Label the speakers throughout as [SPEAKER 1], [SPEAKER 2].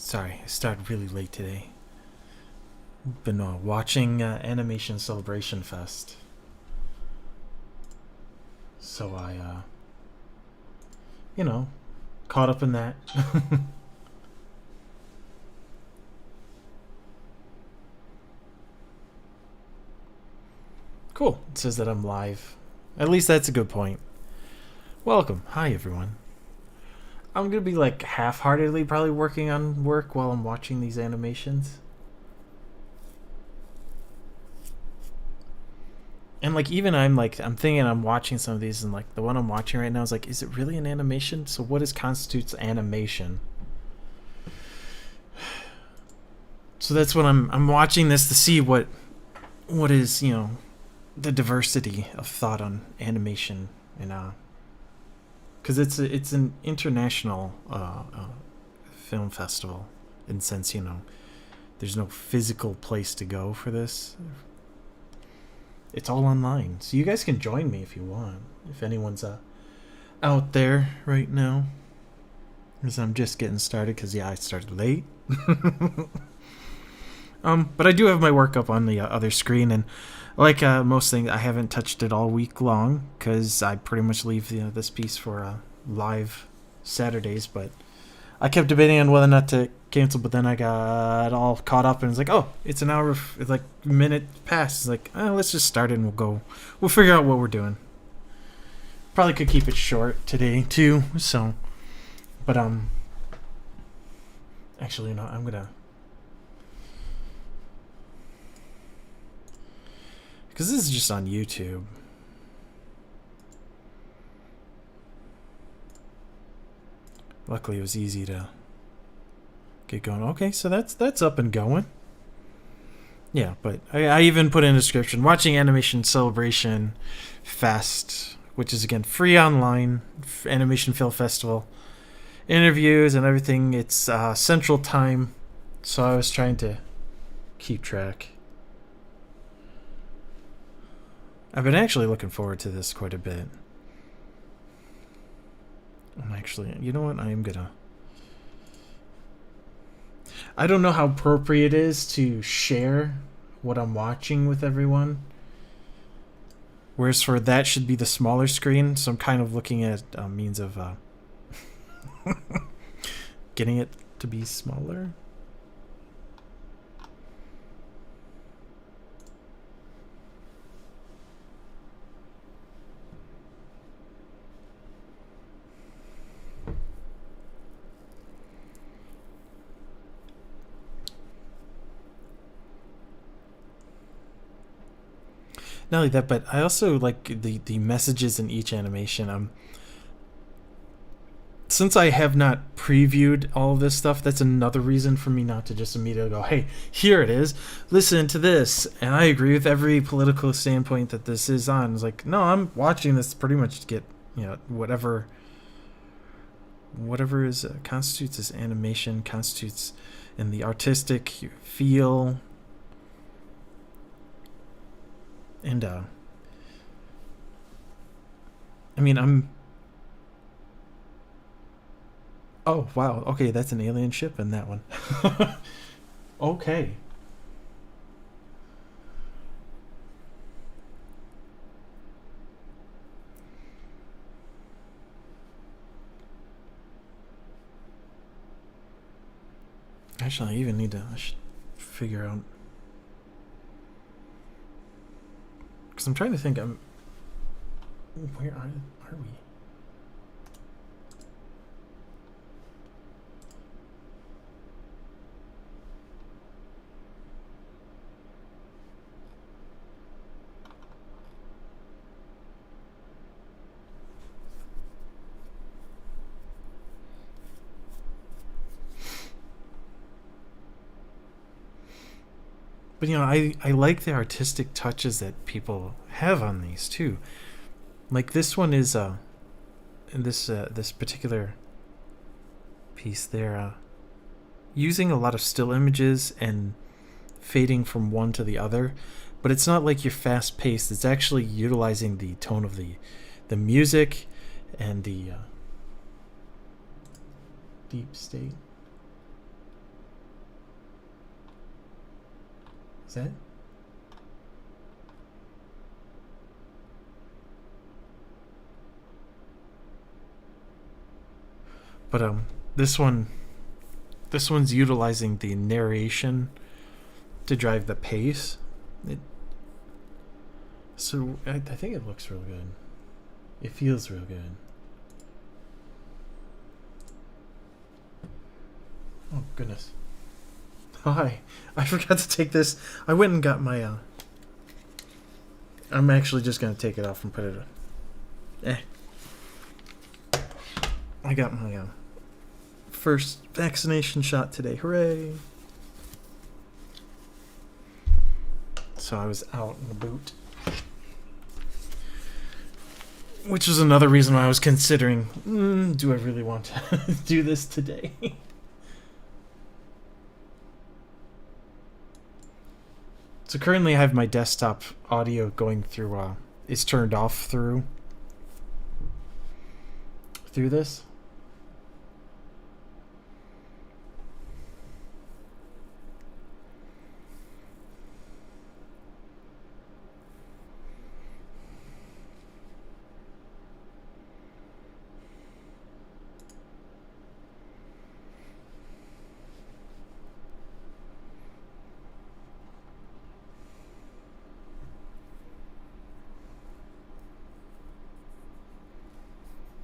[SPEAKER 1] Sorry, I started really late today. Been watching Animation Celebration Fest. So I, you know, caught up in that. Cool. It says that I'm live. At least that's a good point. Welcome. Hi, everyone. I'm gonna be like half-heartedly probably working on work while I'm watching these animations. And like even I'm thinking I'm watching some of these and like the one I'm watching right now is like, is it really an animation? So what constitutes animation? So that's what I'm watching this to see what is, the diversity of thought on animation and because it's an international film festival in sense, there's no physical place to go for this. It's all online, so you guys can join me if you want. If anyone's out there right now, because I'm just getting started. Because I started late. But I do have my work up on the other screen, and like most things, I haven't touched it all week long because I pretty much leave this piece for live Saturdays. But I kept debating on whether or not to cancel, but then I got all caught up and it's like, oh, it's an hour, it's like minute past. It's like, let's just start it and we'll figure out what we're doing. Probably could keep it short today too. So, but actually, I'm gonna, because this is just on YouTube. Luckily, it was easy to get going. Okay, so that's up and going. Yeah, but I even put in a description. Watching Animation Celebration Fest, which is again free online animation film festival, interviews and everything. It's Central Time, so I was trying to keep track. I've been actually looking forward to this quite a bit. I'm actually, you know what? I don't know how appropriate it is to share what I'm watching with everyone. Whereas for that should be the smaller screen, so I'm kind of looking at means of getting it to be smaller. Not only that, but I also like the messages in each animation. Since I have not previewed all of this stuff, that's another reason for me not to just immediately go, hey, here it is, listen to this. And I agree with every political standpoint that this is on. It's like, no, I'm watching this pretty much to get, whatever is constitutes as animation, constitutes in the artistic feel. And oh wow, okay, that's an alien ship in that one. Okay. Actually, I even I should figure out, because I'm trying to think. Where are we? But I like the artistic touches that people have on these too. Like this one is this particular piece, they're using a lot of still images and fading from one to the other, but it's not like you're fast paced. It's actually utilizing the tone of the music and the deep state. that? But this one's utilizing the narration to drive the pace. So I think it looks real good. It feels real good. Oh goodness. Hi. I forgot to take this. I went and got my I'm actually just gonna take it off and put it I got my first vaccination shot today. Hooray. So I was out in the boot. Which is another reason why I was considering, do I really want to do this today? So currently I have my desktop audio going through, is turned off through this.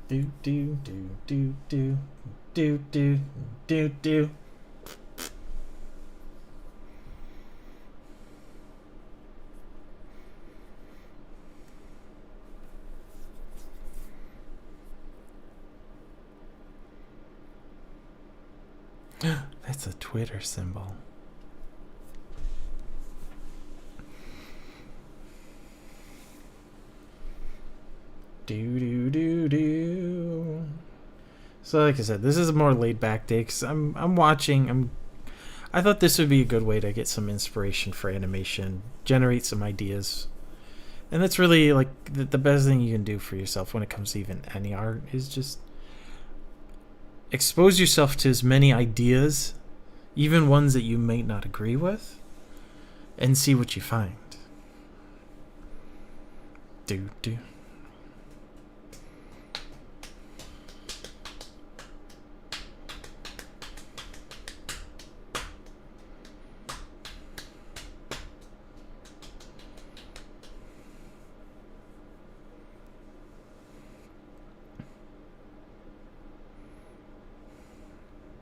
[SPEAKER 1] Do do do do do do do do do. That's a Twitter symbol. Do do do do. So like I said, this is a more laid back day because I'm watching. I thought this would be a good way to get some inspiration for animation, generate some ideas, and that's really like the best thing you can do for yourself when it comes to even any art is just expose yourself to as many ideas, even ones that you might not agree with, and see what you find. Do do.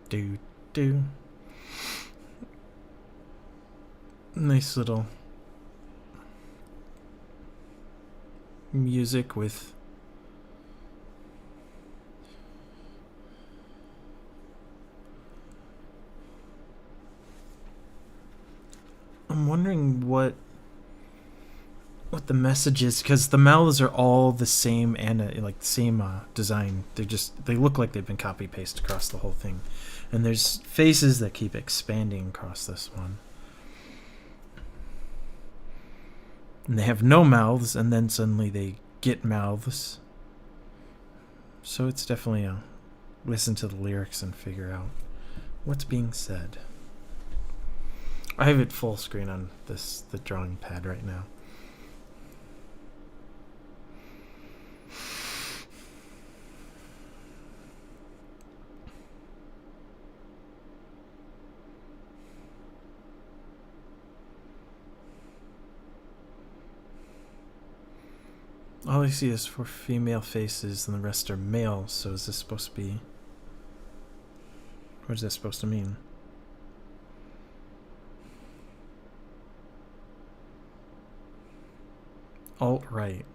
[SPEAKER 1] Do do. Nice little music with I'm wondering what the message is because the mouths are all the same and like the same design. They look like they've been copy pasted across the whole thing, and there's faces that keep expanding across this one, and they have no mouths, and then suddenly they get mouths. So it's definitely a listen to the lyrics and figure out what's being said. I have it full screen on the drawing pad right now. All I see is 4 female faces and the rest are male, so is this supposed to be... What is this supposed to mean? Alt-right.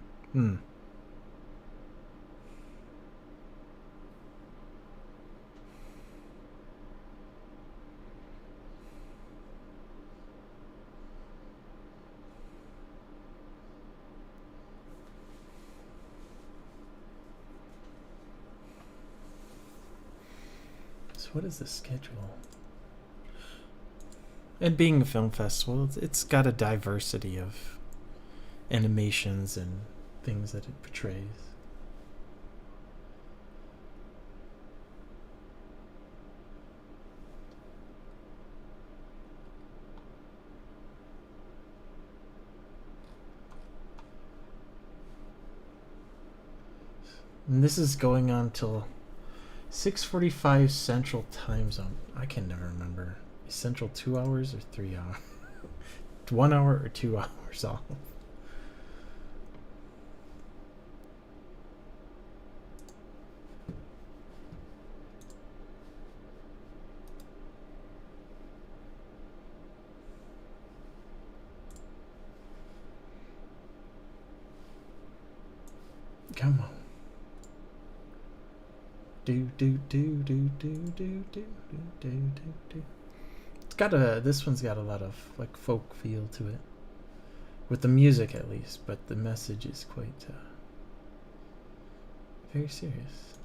[SPEAKER 1] What is the schedule? And being a film festival, it's got a diversity of animations and things that it portrays. And this is going on till 6:45 Central Time Zone. I can never remember. Is Central 2 hours or 3 hours? 1 hour or 2 hours off? Come on. Do do do do do do do do do do. It's got a. This one's got a lot of like folk feel to it, with the music at least. But the message is quite very serious.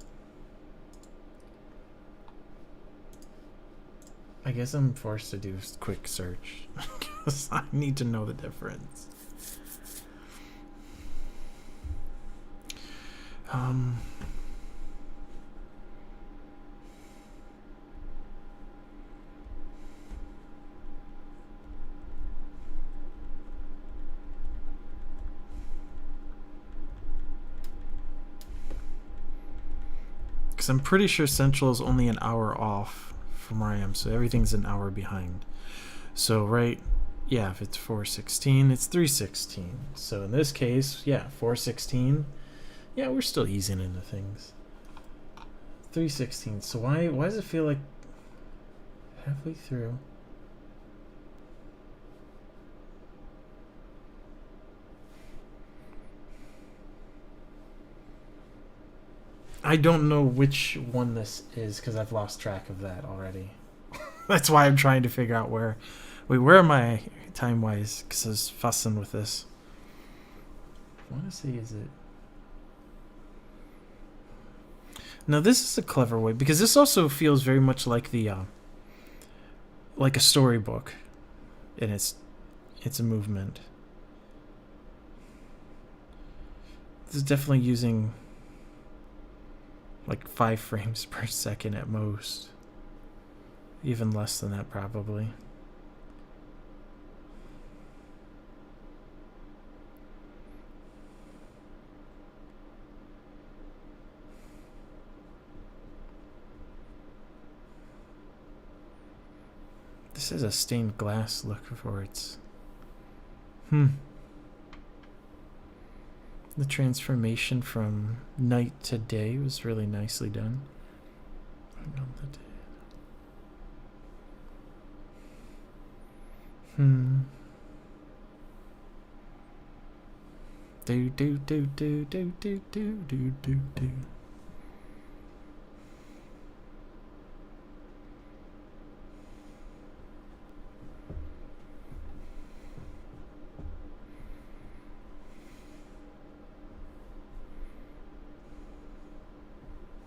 [SPEAKER 1] I guess I'm forced to do a quick search because I need to know the difference. Because I'm pretty sure Central is only an hour off from where I am, so everything's an hour behind. So yeah, if it's 4:16, it's 3:16. So in this case, yeah, 4:16. Yeah, we're still easing into things. 3:16. So why does it feel like halfway through? I don't know which one this is because I've lost track of that already. That's why I'm trying to figure out where. Wait, where am I time-wise? Because I was fussing with this. I want to say, is it? Now this is a clever way because this also feels very much like the like a storybook, and it's a movement. This is definitely using like 5 frames per second at most. Even less than that probably. This is a stained glass look for its. The transformation from night to day was really nicely done. Do do do do do do do do do do.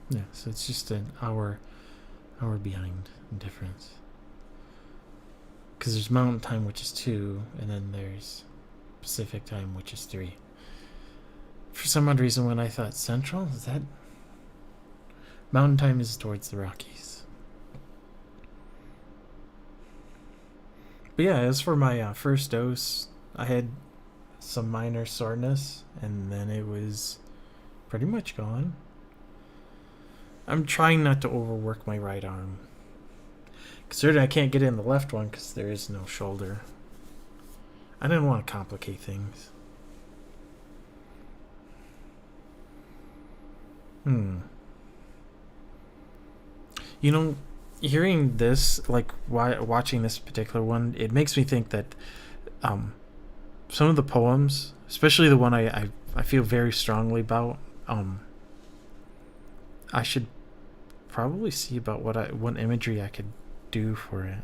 [SPEAKER 1] Yeah, so it's just an hour behind in difference. Because there's Mountain Time, which is 2, and then there's Pacific Time, which is 3. For some odd reason, when I thought Central, is that Mountain Time is towards the Rockies. But yeah, as for my first dose, I had some minor soreness, and then it was pretty much gone. I'm trying not to overwork my right arm. Considering I can't get in the left one because there is no shoulder. I didn't want to complicate things. You know, hearing this, like watching this particular one, it makes me think that some of the poems, especially the one I feel very strongly about, I should probably see about what imagery I could do for it.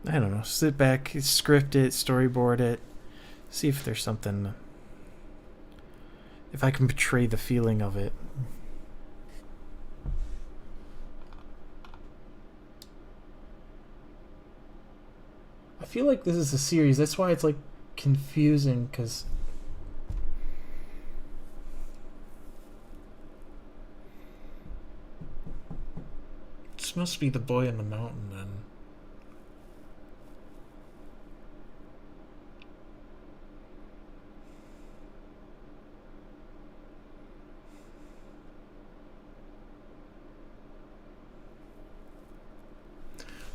[SPEAKER 1] I don't know. Sit back, script it, storyboard it, see if there's something. If I can portray the feeling of it. I feel like this is a series. That's why it's like confusing because. This must be the boy in the mountain then.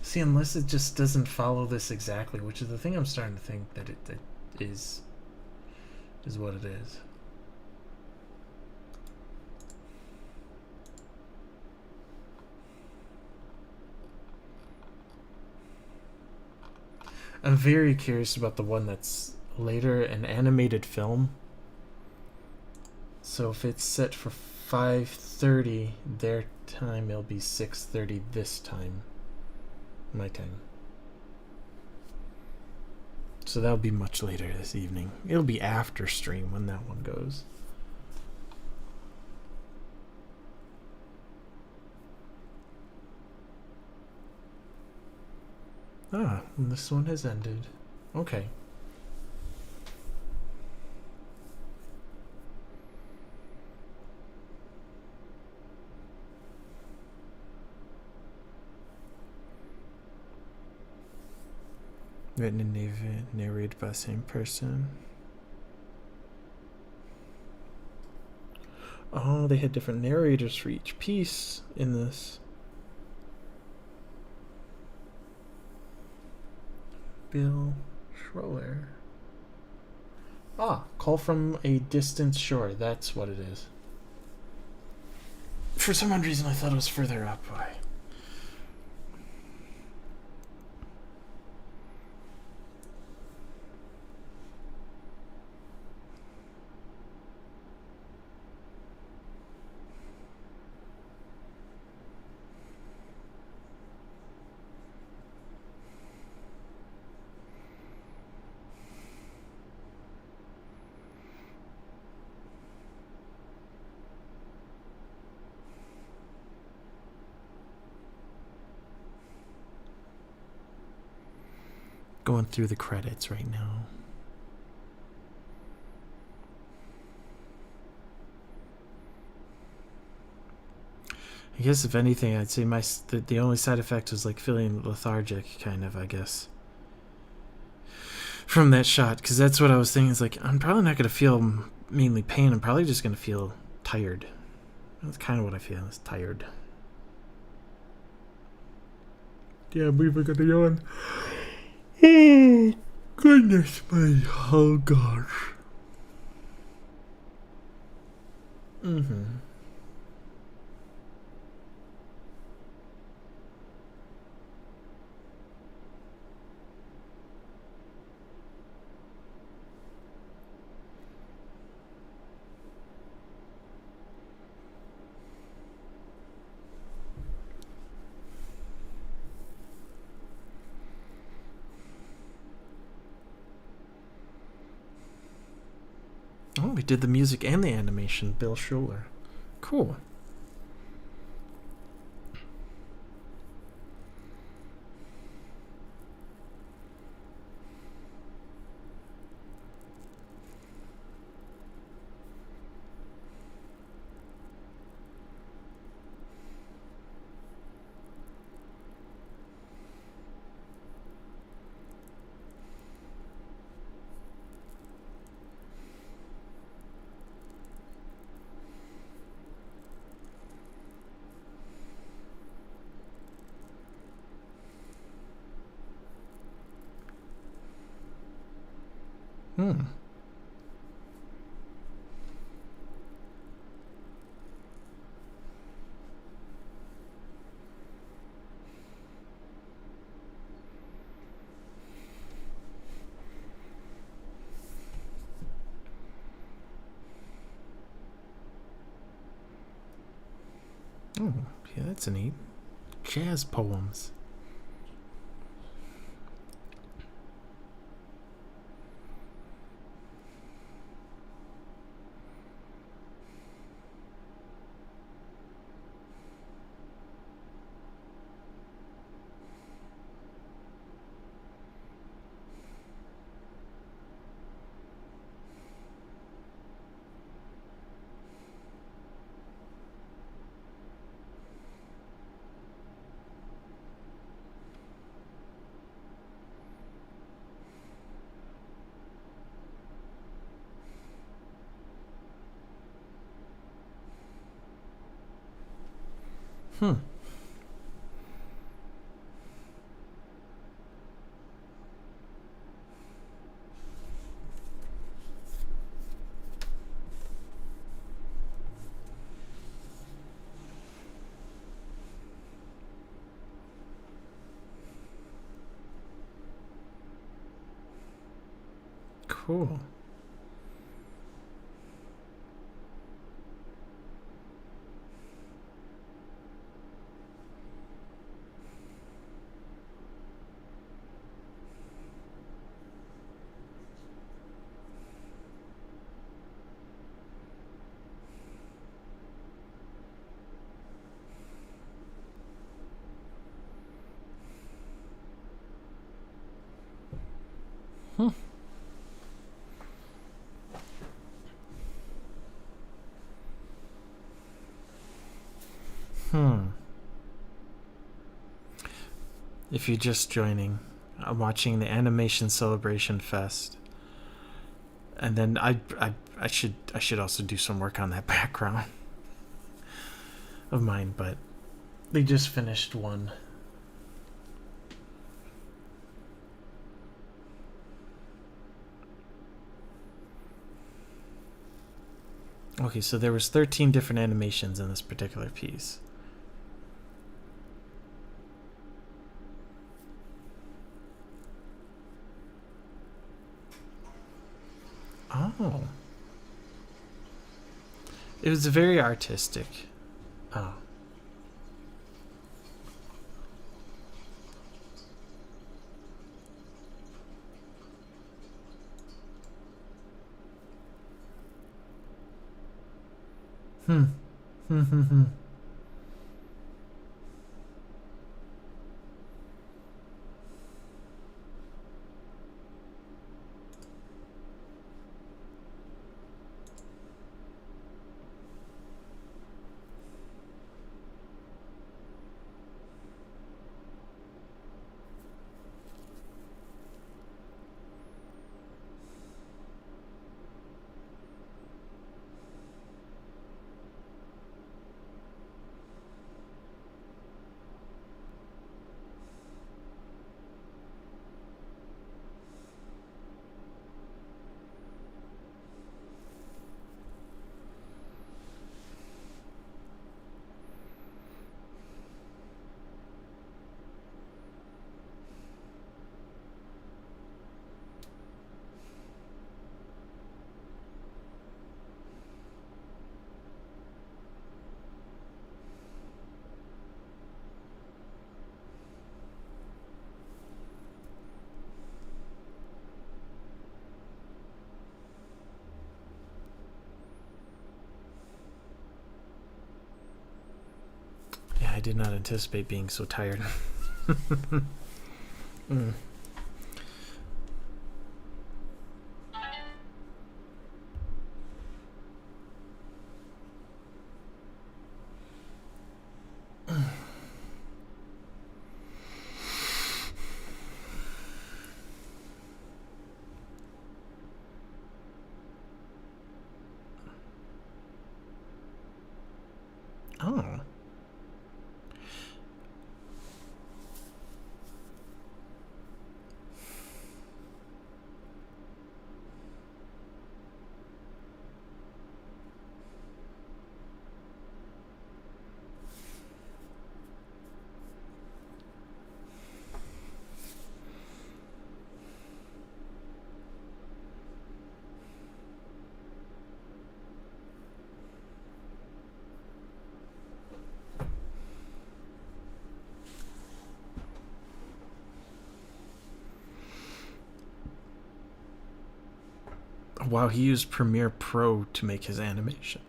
[SPEAKER 1] See, unless it just doesn't follow this exactly, which is the thing I'm starting to think that it is what it is. I'm very curious about the one that's later, an animated film. So if it's set for 5:30 their time, it'll be 6:30 this time, my time. So that'll be much later this evening. It'll be after stream when that one goes. Ah, and this one has ended. Okay. Written and narrated by the same person. Oh, they had different narrators for each piece in this. Bill Schroer. Ah, Call from a Distant Shore. That's what it is. For some odd reason, I thought it was further up. Why? Going through the credits right now. I guess if anything, I'd say the only side effect was like feeling lethargic, kind of, I guess, from that shot, because that's what I was thinking. Is like, I'm probably not going to feel mainly pain. I'm probably just going to feel tired. That's kind of what I feel. Is tired. Yeah, we were going to yawn. Oh, goodness me. Oh, gosh. Mm-hmm. Oh, we did the music and the animation. Bill Schuler. Cool. Hmm. Oh, yeah, that's neat. Jazz poems. Hmm. Cool. Hmm. If you're just joining, I'm watching the Animation Celebration Fest, and then I should also do some work on that background of mine, but they just finished one. Okay, so there was 13 different animations in this particular piece. Oh. It was very artistic. Oh. Hmm. Yeah, I did not anticipate being so tired. Mm. Oh. Wow, he used Premiere Pro to make his animation.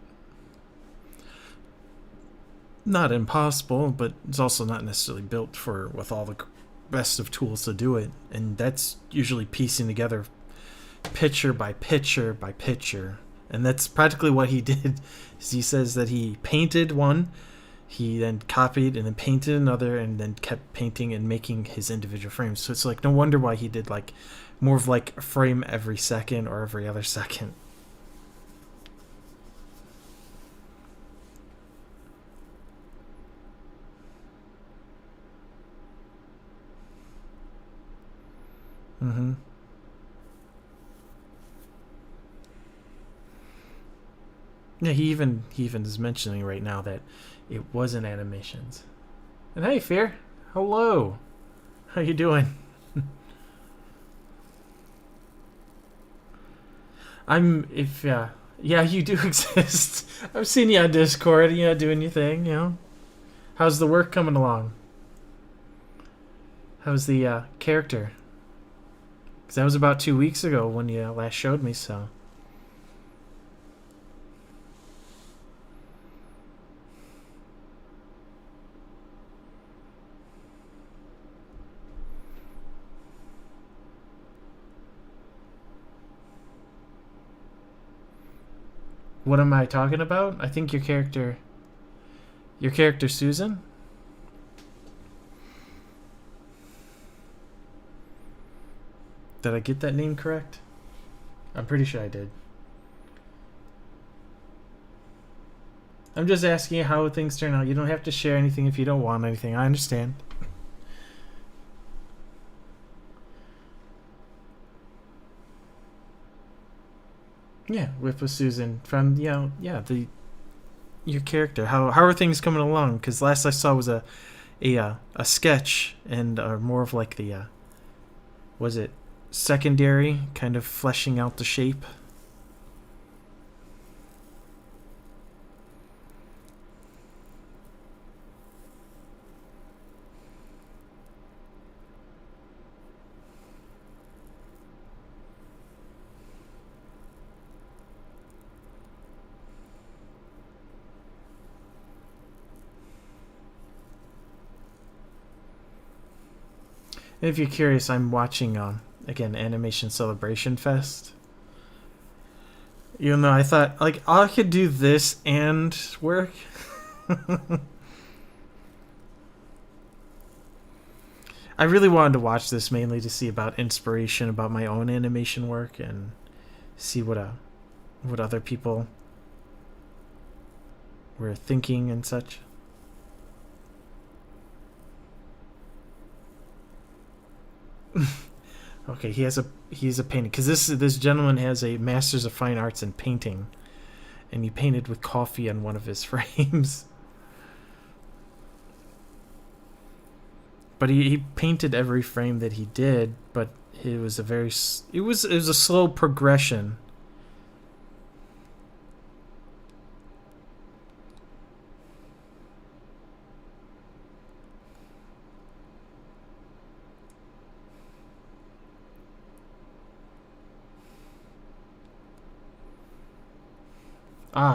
[SPEAKER 1] Not impossible, but it's also not necessarily built for with all the best of tools to do it. And that's usually piecing together picture by picture by picture. And that's practically what he did. He says that he painted one, he then copied and then painted another, and then kept painting and making his individual frames. So it's like no wonder why he did like more of like a frame every second or every other second. Mm-hmm. Yeah, he even is mentioning right now that it wasn't animations. And hey, Fear, hello. How you doing? If yeah, you do exist. I've seen you on Discord, doing your thing. How's the work coming along? How's the character? Because that was about 2 weeks ago when you last showed me. So. What am I talking about? I think your character Susan? Did I get that name correct? I'm pretty sure I did. I'm just asking you how things turn out. You don't have to share anything if you don't want anything. I understand. Yeah, with Susan from your character. How are things coming along? Because last I saw was a sketch and more of like the was it secondary kind of fleshing out the shape. If you're curious, I'm watching again Animation Celebration Fest. Even though I thought like I could do this and work. I really wanted to watch this mainly to see about inspiration about my own animation work and see what other people were thinking and such. Okay, he's a painting because this gentleman has a Master's of Fine Arts in painting, and he painted with coffee on one of his frames. But he painted every frame that he did, but it was a slow progression.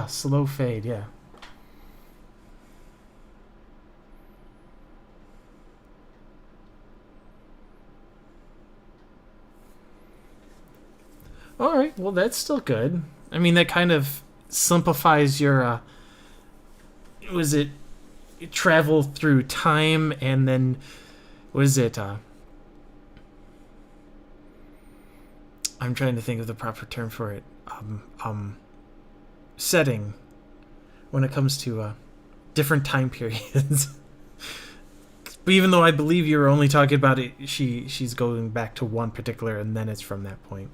[SPEAKER 1] Slow fade, yeah. Alright, well that's still good. I mean, that kind of simplifies your, travel through time and then, I'm trying to think of the proper term for it. Setting when it comes to different time periods. But even though I believe you're only talking about it, she's going back to one particular, and then it's from that point.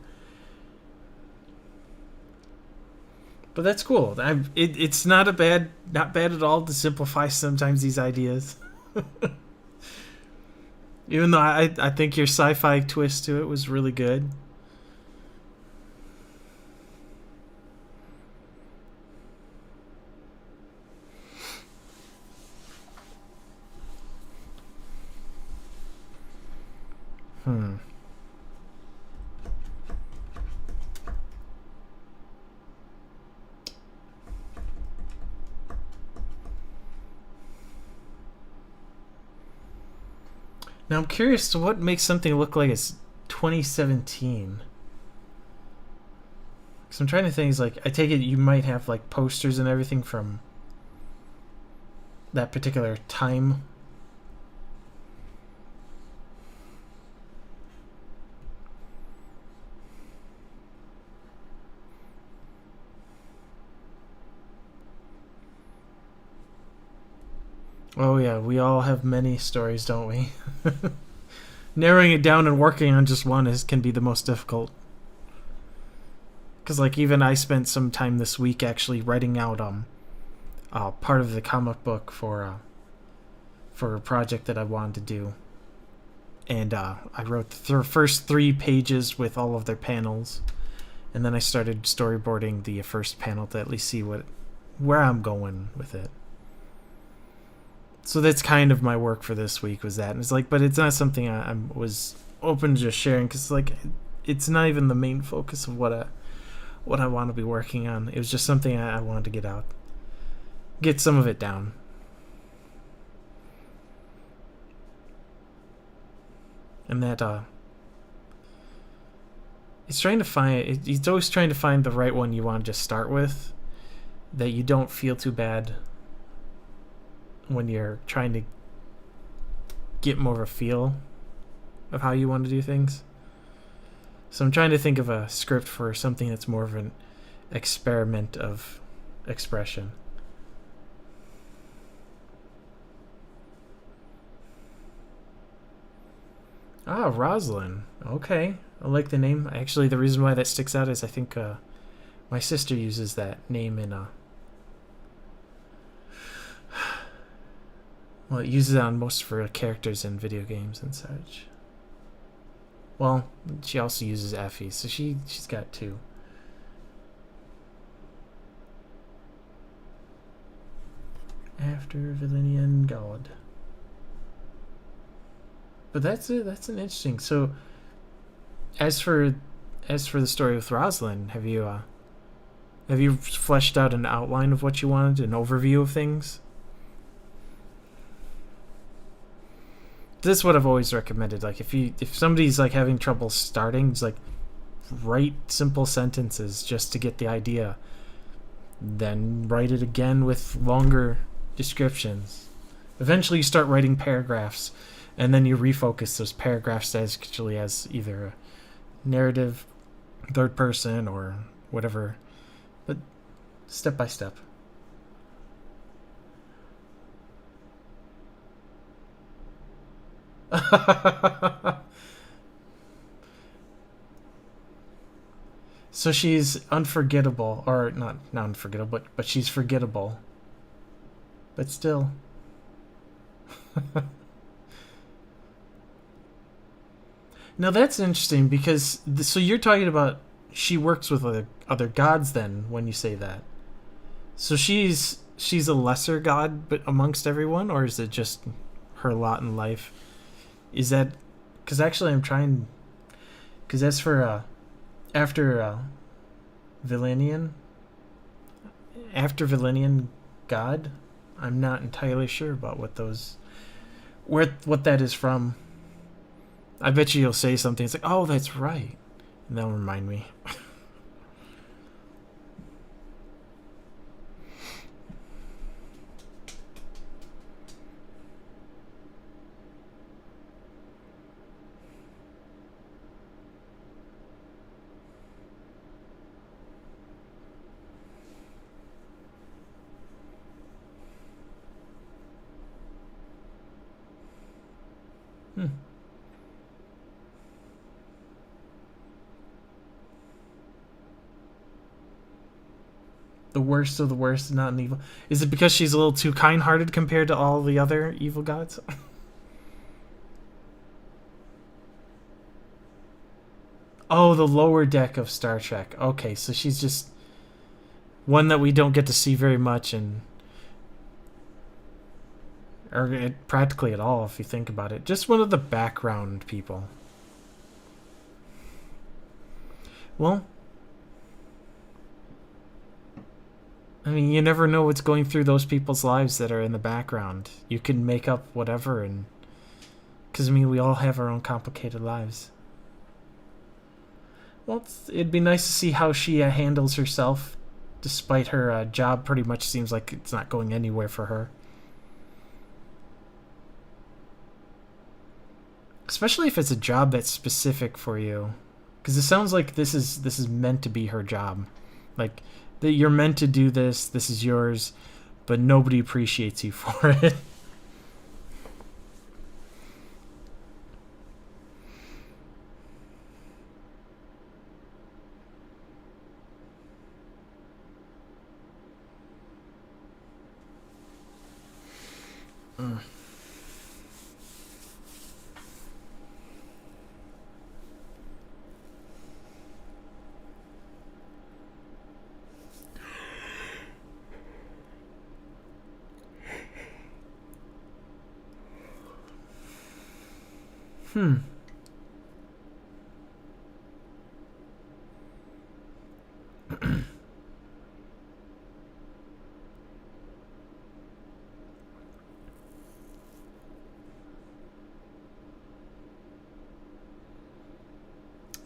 [SPEAKER 1] But that's cool. It's not bad at all to simplify sometimes these ideas. Even though I think your sci-fi twist to it was really good. Now I'm curious to what makes something look like it's 2017. Because I'm trying to think, like, I take it you might have like posters and everything from that particular time. Oh yeah, we all have many stories, don't we? Narrowing it down and working on just one can be the most difficult. Because like even I spent some time this week actually writing out part of the comic book for a project that I wanted to do, and I wrote the first 3 pages with all of their panels, and then I started storyboarding the first panel to at least see where I'm going with it. So that's kind of my work for this week, was that. And it's like, but it's not something I was open to just sharing, because like it's not even the main focus of what I want to be working on. It was just something I wanted to get out, get some of it down. And that it's always trying to find the right one you want to just start with, that you don't feel too bad when you're trying to get more of a feel of how you want to do things. So I'm trying to think of a script for something that's more of an experiment of expression. Ah, Roslyn. Okay. I like the name. Actually, the reason why that sticks out is I think my sister uses that name in well, it uses it on most of her characters in video games and such. Well, she also uses Effie, so she's got two. After Valenian God. But that's it. That's an interesting. So, as for the story with Rosalind, have you fleshed out an outline of what you wanted, an overview of things? This is what I've always recommended. Like, if somebody's like having trouble starting, it's like write simple sentences just to get the idea. Then write it again with longer descriptions. Eventually, you start writing paragraphs, and then you refocus those paragraphs actually as either a narrative, third person, or whatever. But step by step. So she's unforgettable, or not unforgettable, but she's forgettable. But still. Now that's interesting, because so you're talking about she works with other gods then when you say that. So she's a lesser god but amongst everyone, or is it just her lot in life? Is that, because actually I'm trying, because as for after Valenian god, I'm not entirely sure about what that is from. I bet you'll say something. It's like, oh, that's right, and that'll remind me. The worst of the worst, not an evil. Is it because she's a little too kind-hearted compared to all the other evil gods? Oh, the lower deck of Star Trek. Okay, so she's just one that we don't get to see very much, or practically at all, if you think about it. Just one of the background people. Well, I mean, you never know what's going through those people's lives that are in the background. You can make up whatever, and because I mean, we all have our own complicated lives. Well, it'd be nice to see how she handles herself, despite her job pretty much seems like it's not going anywhere for her. Especially if it's a job that's specific for you, because it sounds like this is meant to be her job. Like, that you're meant to do this. This is yours, but nobody appreciates you for it. Hmm.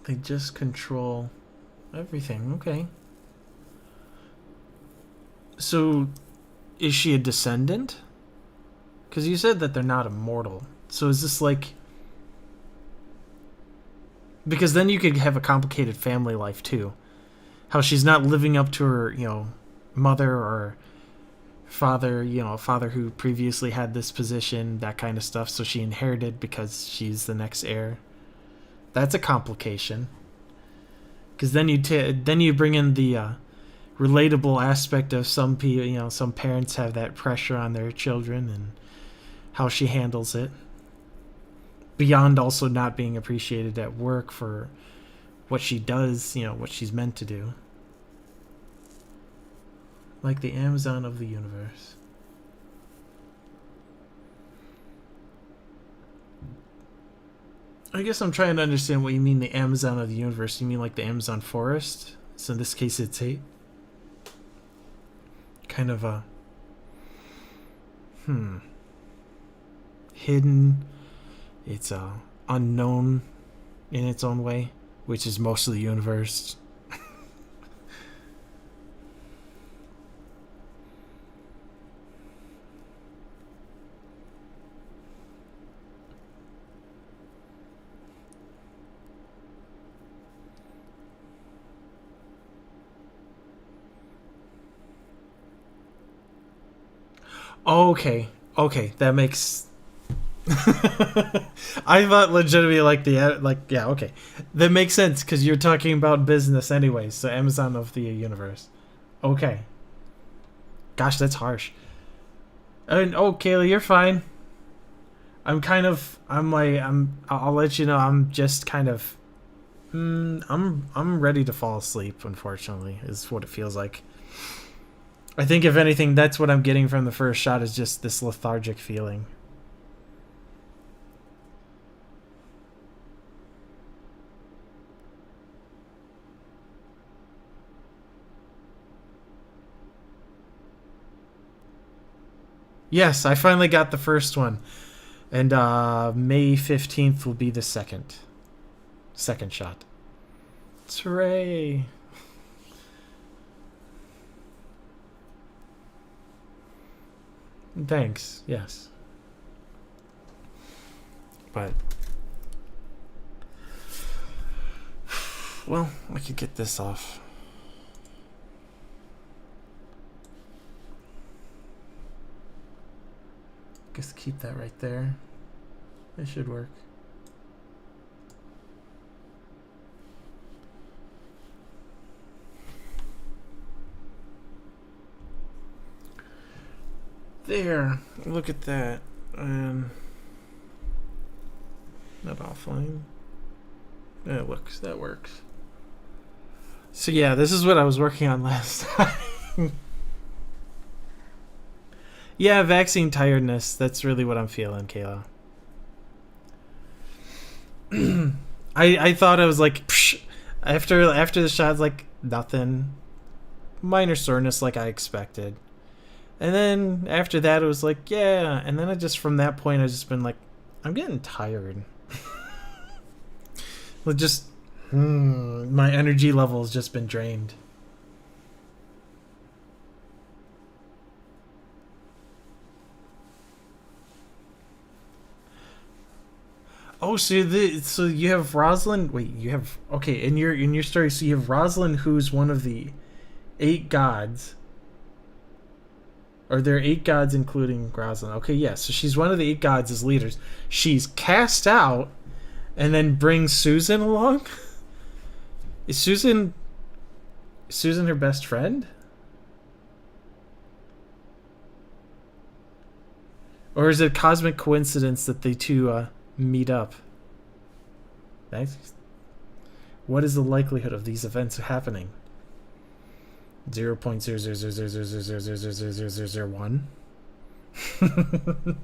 [SPEAKER 1] They just control everything. Okay. So, is she a descendant? Because you said that they're not immortal. So is this like... Because then you could have a complicated family life too. How she's not living up to her, mother or father, a father who previously had this position, that kind of stuff. So she inherited because she's the next heir. That's a complication. Because then you bring in the relatable aspect of some people. Some parents have that pressure on their children and how she handles it. Beyond also not being appreciated at work for what she does, what she's meant to do. Like the Amazon of the universe. I guess I'm trying to understand what you mean, the Amazon of the universe. You mean like the Amazon forest? So in this case, it's a kind of a hidden. It's unknown in its own way, which is most of the universe. Okay, that makes... I thought legitimately yeah, okay, that makes sense because you're talking about business anyways. So Amazon of the universe. Okay. Gosh, that's harsh. And Kayla, you're fine. I'll let you know. I'm just kind of. I'm ready to fall asleep. Unfortunately, is what it feels like. I think if anything, that's what I'm getting from the first shot is just this lethargic feeling. Yes, I finally got the first one. And May 15th will be the second shot. Hooray! Thanks, yes. But... Well, I could get this off. Just keep that right there. It should work. There. Look at that. Not offline. That works. That works. So yeah, this is what I was working on last time. Yeah, vaccine tiredness. That's really what I'm feeling, Kayla. I thought I was like, psh, after the shots, like nothing, minor soreness like I expected, and then after that it was like yeah, and then from that point I just been like, I'm getting tired. Like just my energy level has just been drained. Oh, so you have Rosalind. Wait, you have in your story. So you have Rosalind, who's one of the 8 gods. Or there are 8 gods, including Rosalind. Okay, yeah. So she's one of the 8 gods as leaders. She's cast out, and then brings Susan along. Is Susan her best friend? Or is it a cosmic coincidence that they two meet up? Thanks. What is the likelihood of these events happening? 0.000000001.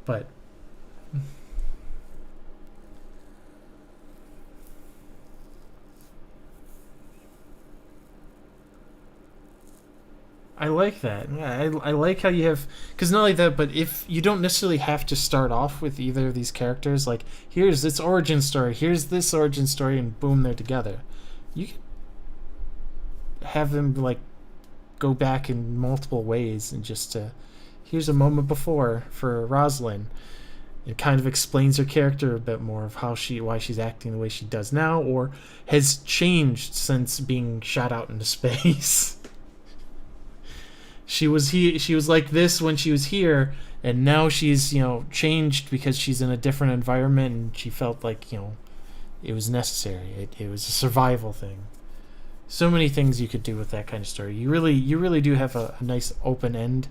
[SPEAKER 1] But I like that. Yeah, I like how you have, because not only that, but if you don't necessarily have to start off with either of these characters, like here's its origin story, here's this origin story, and boom, they're together. You can have them like go back in multiple ways and just here's a moment before for Rosalind. It kind of explains her character a bit more of why she's acting the way she does now, or has changed since being shot out into space. She was like this when she was here, and now she's changed because she's in a different environment, and she felt like it was necessary. It was a survival thing. So many things you could do with that kind of story. You really do have a nice open end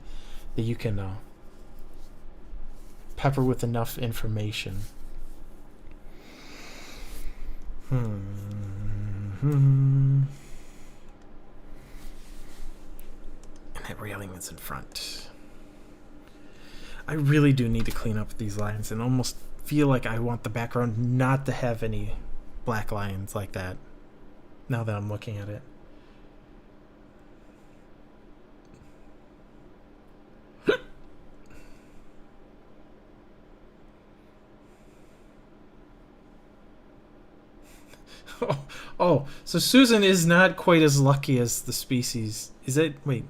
[SPEAKER 1] that you can pepper with enough information. And that railing is in front. I really do need to clean up these lines and almost feel like I want the background not to have any black lines like that, now that I'm looking at it. Oh, so Susan is not quite as lucky as the species. Is it? Wait.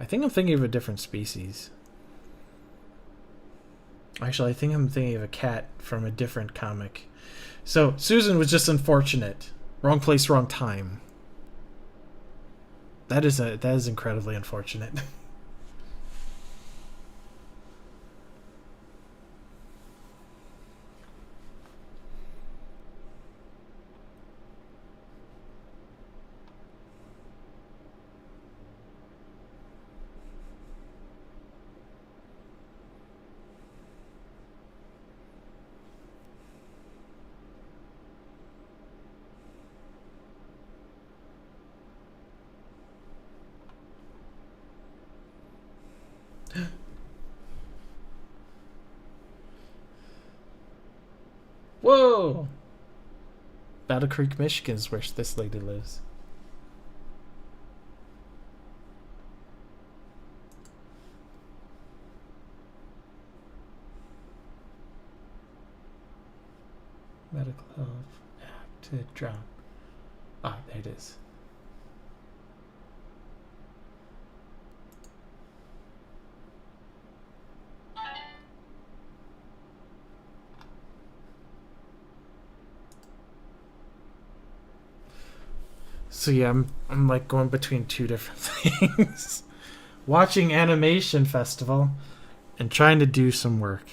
[SPEAKER 1] I think I'm thinking of a different species. Actually, I think I'm thinking of a cat from a different comic. So, Susan was just unfortunate. Wrong place, wrong time. That is incredibly unfortunate. Whoa! Battle Creek, Michigan is where this lady lives. Medical health active drop. Ah, there it is. So yeah, I'm like going between two different things. Watching Animation Festival and trying to do some work.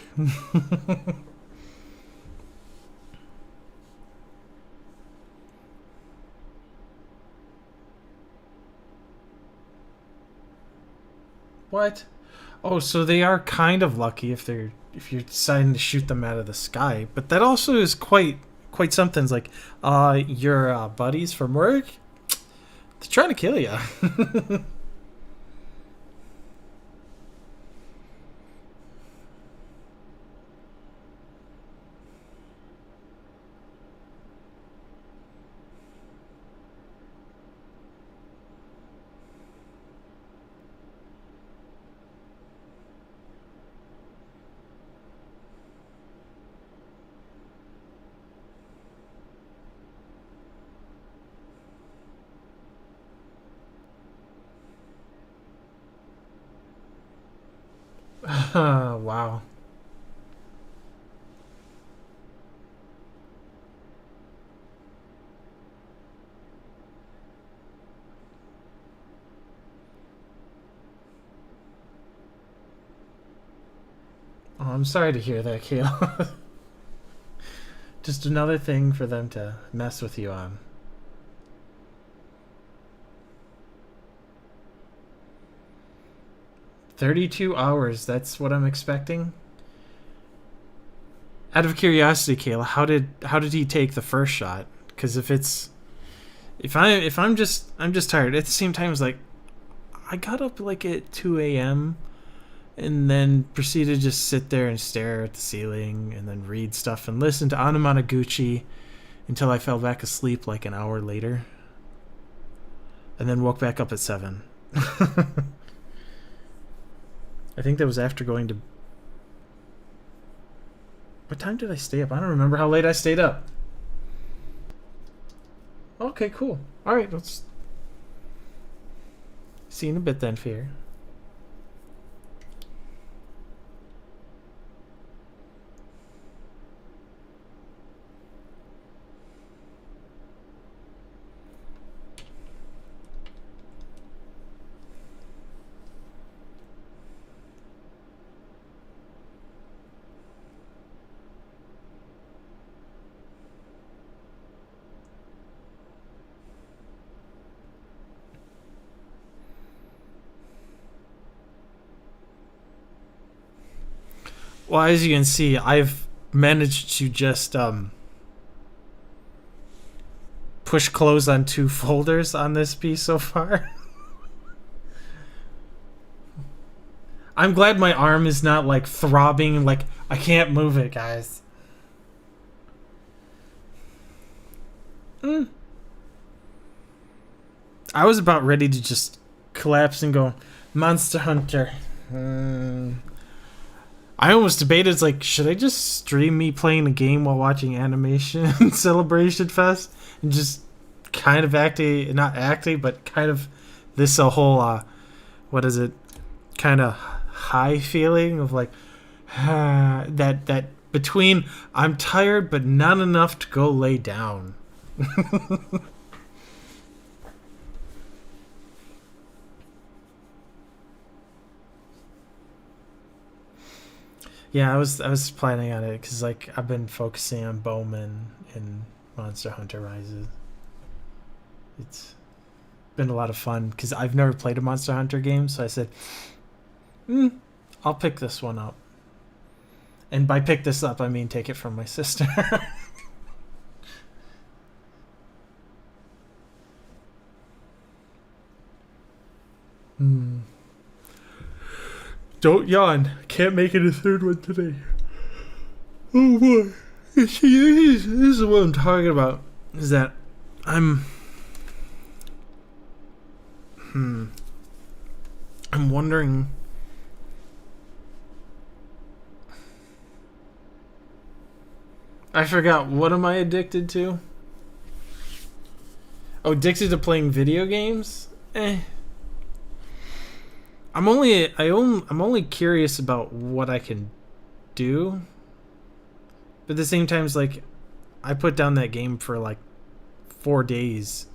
[SPEAKER 1] What? Oh, so they are kind of lucky if you're deciding to shoot them out of the sky, but that also is quite something. It's like, your buddies from work, they're trying to kill you. Wow. Oh, I'm sorry to hear that, Kayla. Just another thing for them to mess with you on. $32, that's what I'm expecting. Out of curiosity, Kayla, how did he take the first shot? Because if I'm just tired. At the same time, it's like I got up like at 2 a.m. and then proceeded to just sit there and stare at the ceiling and then read stuff and listen to Anamanaguchi until I fell back asleep like an hour later, and then woke back up at 7. I think that was after going to... What time did I stay up? I don't remember how late I stayed up. Okay, cool. Alright, let's... See you in a bit then, Fear. Well, as you can see, I've managed to just push close on 2 folders on this piece so far. I'm glad my arm is not like throbbing, like I can't move it, guys. I was about ready to just collapse and go, Monster Hunter. I almost debated, it's like, should I just stream me playing a game while watching Animation Celebration Fest? And just kind of not acting, but kind of this whole, what is it? Kind of high feeling of like, that between I'm tired but not enough to go lay down. Yeah, I was planning on it because like I've been focusing on Bowman and Monster Hunter Rises. It's been a lot of fun because I've never played a Monster Hunter game, so I said, I'll pick this one up. And by pick this up, I mean take it from my sister. Don't yawn. Can't make it a third one today. Oh boy. See, this is what I'm talking about. Is that I'm wondering. I forgot. What am I addicted to? Oh, addicted to playing video games? I'm only curious about what I can do. But at the same time, it's like I put down that game for like 4 days,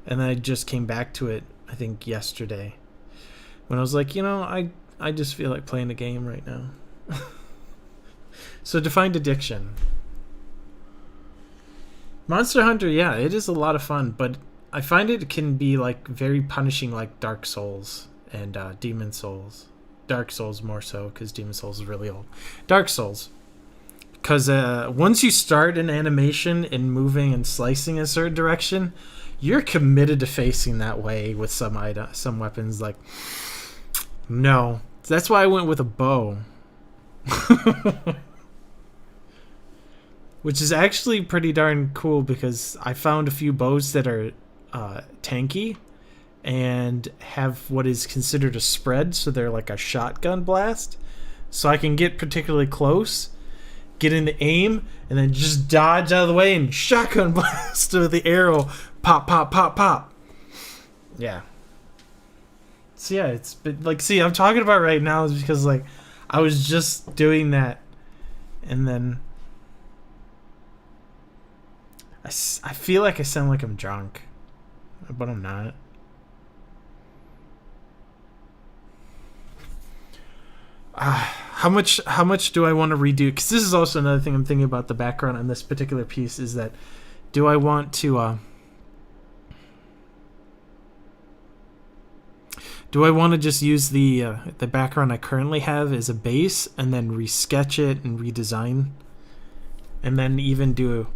[SPEAKER 1] and then I just came back to it, I think yesterday, when I was like, I just feel like playing a game right now. So defined addiction. Monster Hunter, yeah, it is a lot of fun, but I find it can be like very punishing, like Dark Souls and Demon Souls. Dark Souls more so, because Demon Souls is really old. Dark Souls. Because once you start an animation and moving and slicing in a certain direction, you're committed to facing that way with some weapons. Like, no. That's why I went with a bow. Which is actually pretty darn cool, because I found a few bows that are tanky and have what is considered a spread, so they're like a shotgun blast. So I can get particularly close, get into aim, and then just dodge out of the way and shotgun blast with the arrow. Pop, pop, pop, pop. Yeah. So yeah, it's been, like, see, I'm talking about right now is because like I was just doing that, and then I feel like I sound like I'm drunk, but I'm not. How much do I want to redo? Because this is also another thing I'm thinking about the background on this particular piece, is that do I want to just use the background I currently have as a base and then resketch it and redesign, and then even do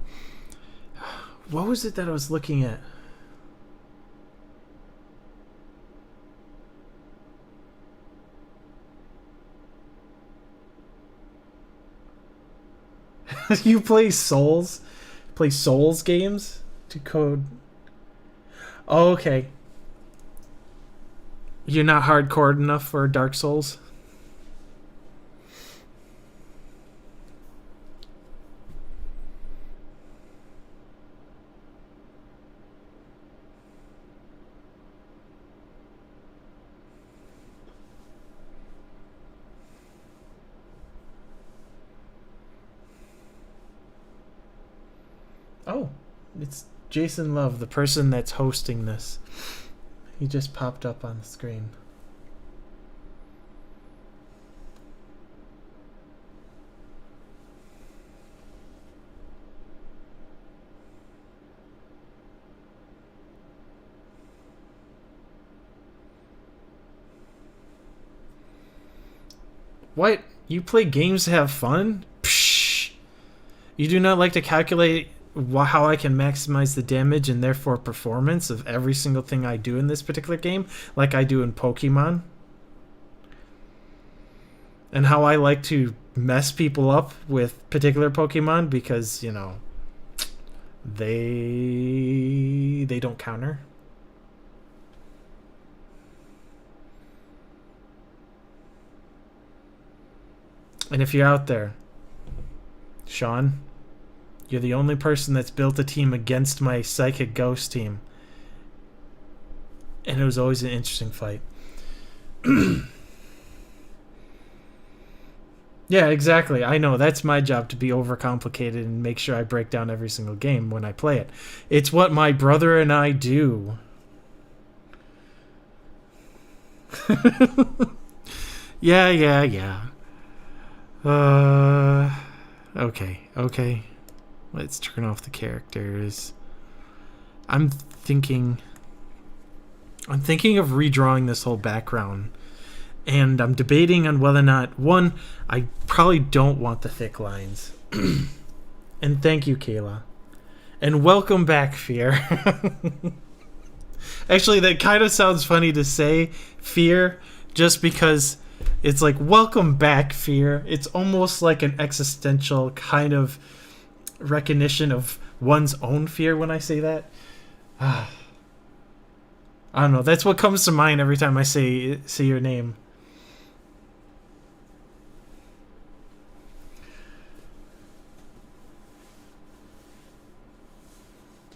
[SPEAKER 1] what was it that I was looking at? You play Souls games to code? Oh, okay. You're not hardcore enough for Dark Souls? Oh, it's Jason Love, the person that's hosting this. He just popped up on the screen. What? You play games to have fun? Psh! You do not like to calculate how I can maximize the damage and therefore performance of every single thing I do in this particular game, like I do in Pokemon? And how I like to mess people up with particular Pokemon because, you know, they don't counter. And if you're out there, Sean, you're the only person that's built a team against my Psychic Ghost team. And it was always an interesting fight. Yeah, exactly. I know. That's my job, to be overcomplicated and make sure I break down every single game when I play it. It's what my brother and I do. Yeah. Okay. Let's turn off the characters. I'm thinking of redrawing this whole background. And I'm debating on whether or not, one, I probably don't want the thick lines. And thank you, Kayla. And welcome back, Fear. Actually, that kind of sounds funny to say, Fear, just because it's like, welcome back, Fear. It's almost like an existential kind of recognition of one's own fear when I say that. I don't know. That's what comes to mind every time I say your name.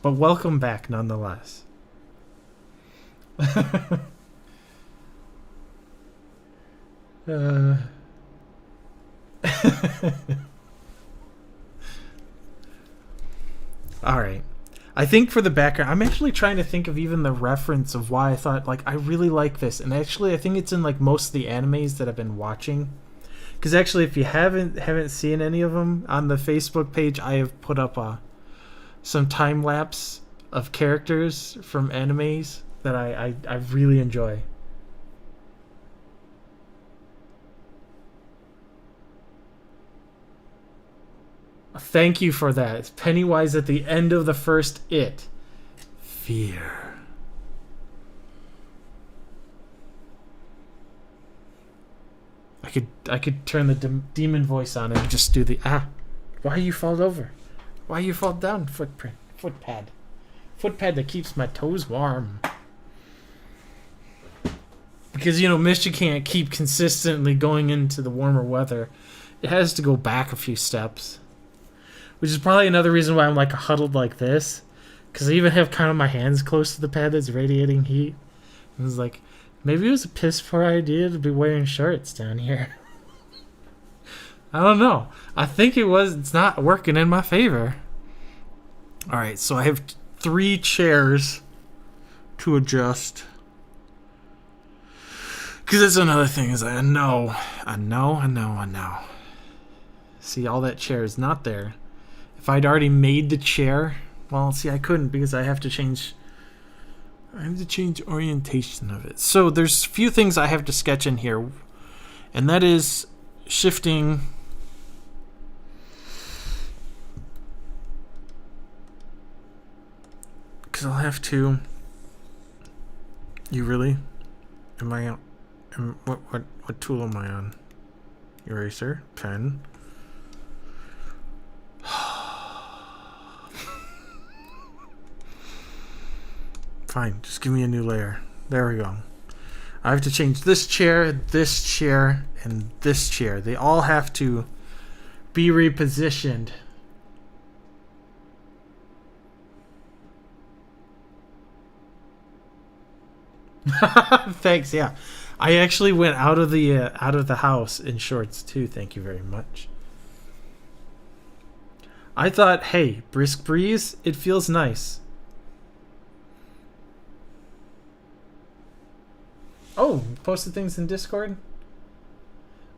[SPEAKER 1] But welcome back nonetheless. Alright. I think for the background, I'm actually trying to think of even the reference of why I thought, like, I really like this. And actually, I think it's in, like, most of the animes that I've been watching. Because actually, if you haven't seen any of them, on the Facebook page, I have put up some time lapse of characters from animes that I really enjoy. Thank you for that. It's Pennywise at the end of the first It. Fear. I could turn the demon voice on and just do the Why you fall over? Why you fall down? Footpad that keeps my toes warm. Because, you know, Misty can't keep consistently going into the warmer weather. It has to go back a few steps. Which is probably another reason why I'm like huddled like this. Because I even have kind of my hands close to the pad that's radiating heat. And it's like, maybe it was a piss poor idea to be wearing shorts down here. I don't know. I think it's not working in my favor. Alright, so I have 3 chairs to adjust. Because that's another thing, is I know. See, all that chair is not there. If I'd already made the chair, well, see, I couldn't because I have to change orientation of it. So there's a few things I have to sketch in here, and that is shifting because I'll have to. You really? Am I on? What tool am I on? Eraser, pen. Fine, just give me a new layer. There we go. I have to change this chair, and this chair. They all have to be repositioned. Thanks. Yeah, I actually went out of the house in shorts too. Thank you very much. I thought, hey, brisk breeze. It feels nice. Oh, posted things in Discord.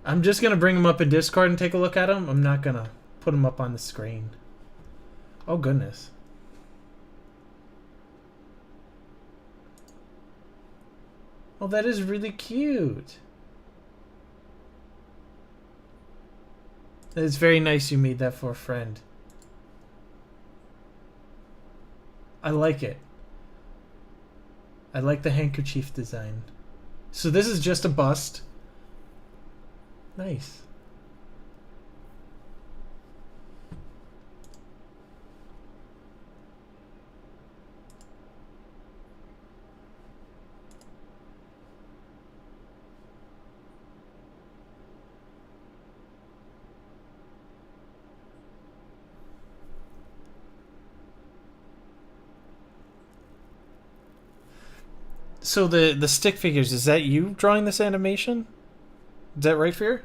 [SPEAKER 1] I'm just gonna bring them up in Discord and take a look at them. I'm not gonna put them up on the screen. Oh goodness. Oh, that is really cute. It's very nice you made that for a friend. I like it. I like the handkerchief design. So this is just a bust. Nice. So the stick figures, is that you drawing this animation? Is that right, Fear?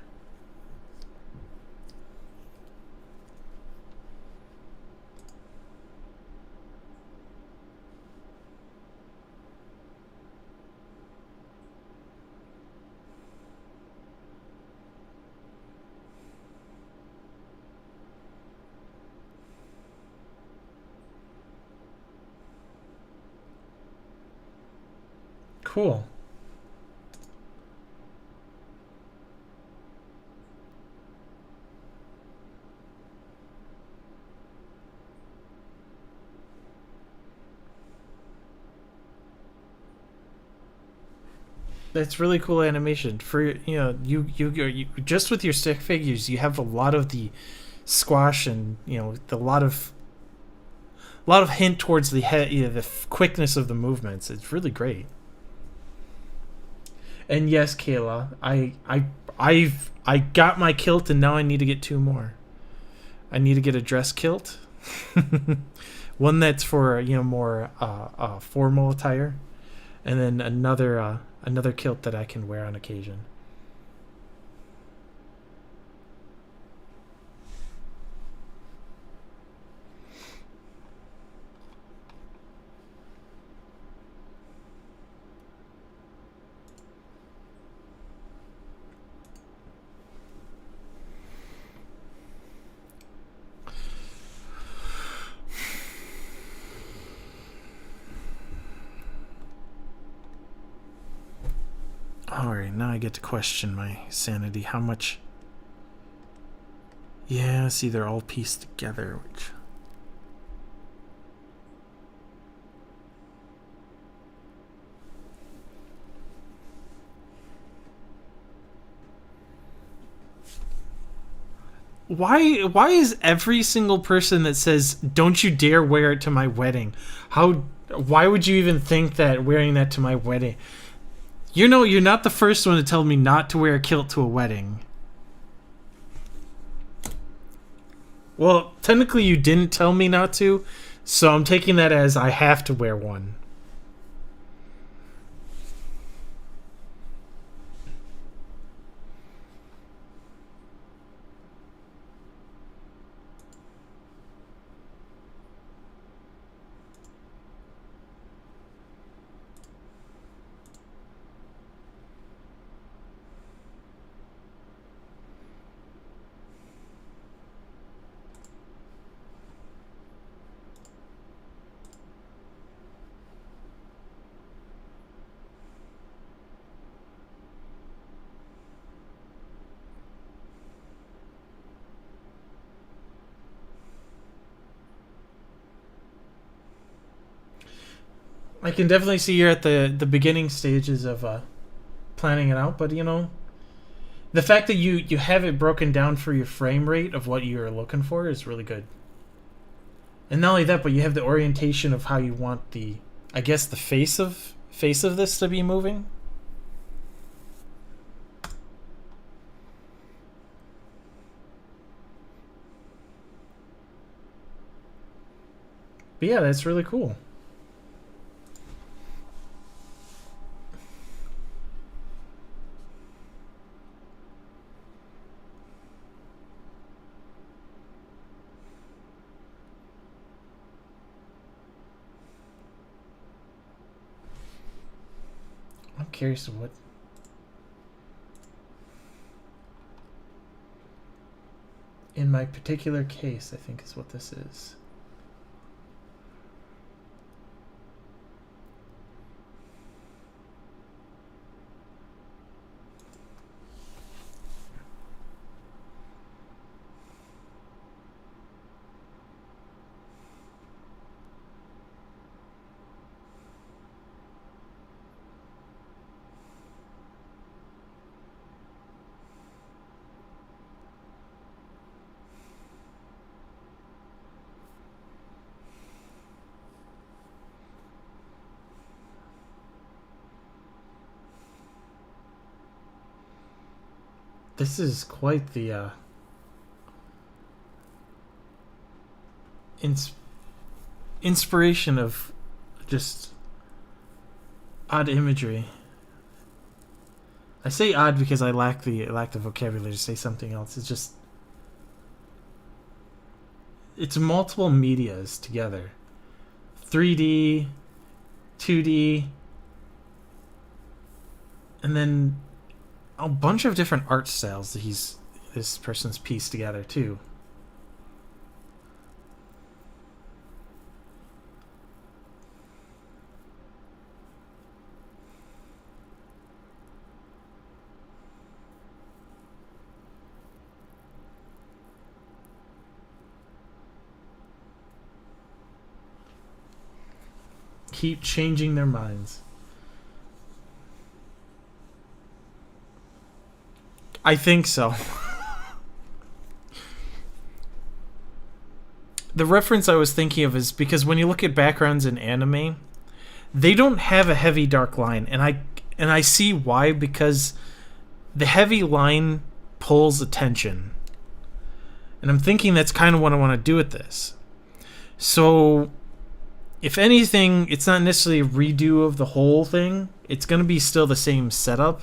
[SPEAKER 1] Cool. That's really cool animation. For you just with your stick figures, you have a lot of the squash and a lot of hint towards the head, the quickness of the movements. It's really great. And yes, Kayla, I got my kilt, and now I need to get 2 more. I need to get a dress kilt, one that's for more formal attire, and then another kilt that I can wear on occasion. Alright, now I get to question my sanity. How much... Yeah, see, they're all pieced together, which... Why is every single person that says, don't you dare wear it to my wedding? Why would you even think that wearing that to my wedding... you're not the first one to tell me not to wear a kilt to a wedding. Well, technically you didn't tell me not to, so I'm taking that as I have to wear one. I can definitely see you're at the beginning stages of planning it out, but the fact that you have it broken down for your frame rate of what you're looking for is really good. And not only that, but you have the orientation of how you want the face of this to be moving. But yeah, that's really cool. I'm curious of what. In my particular case, I think is what this is. This is quite the inspiration of just odd imagery. I say odd because I lack the vocabulary to say something else. It's just it's multiple medias together. 3D, 2D, and then a bunch of different art styles that this person's pieced together too. Keep changing their minds. I think so. The reference I was thinking of is because when you look at backgrounds in anime, they don't have a heavy dark line, and I see why, because the heavy line pulls attention. And I'm thinking that's kind of what I want to do with this. So if anything, it's not necessarily a redo of the whole thing. It's going to be still the same setup.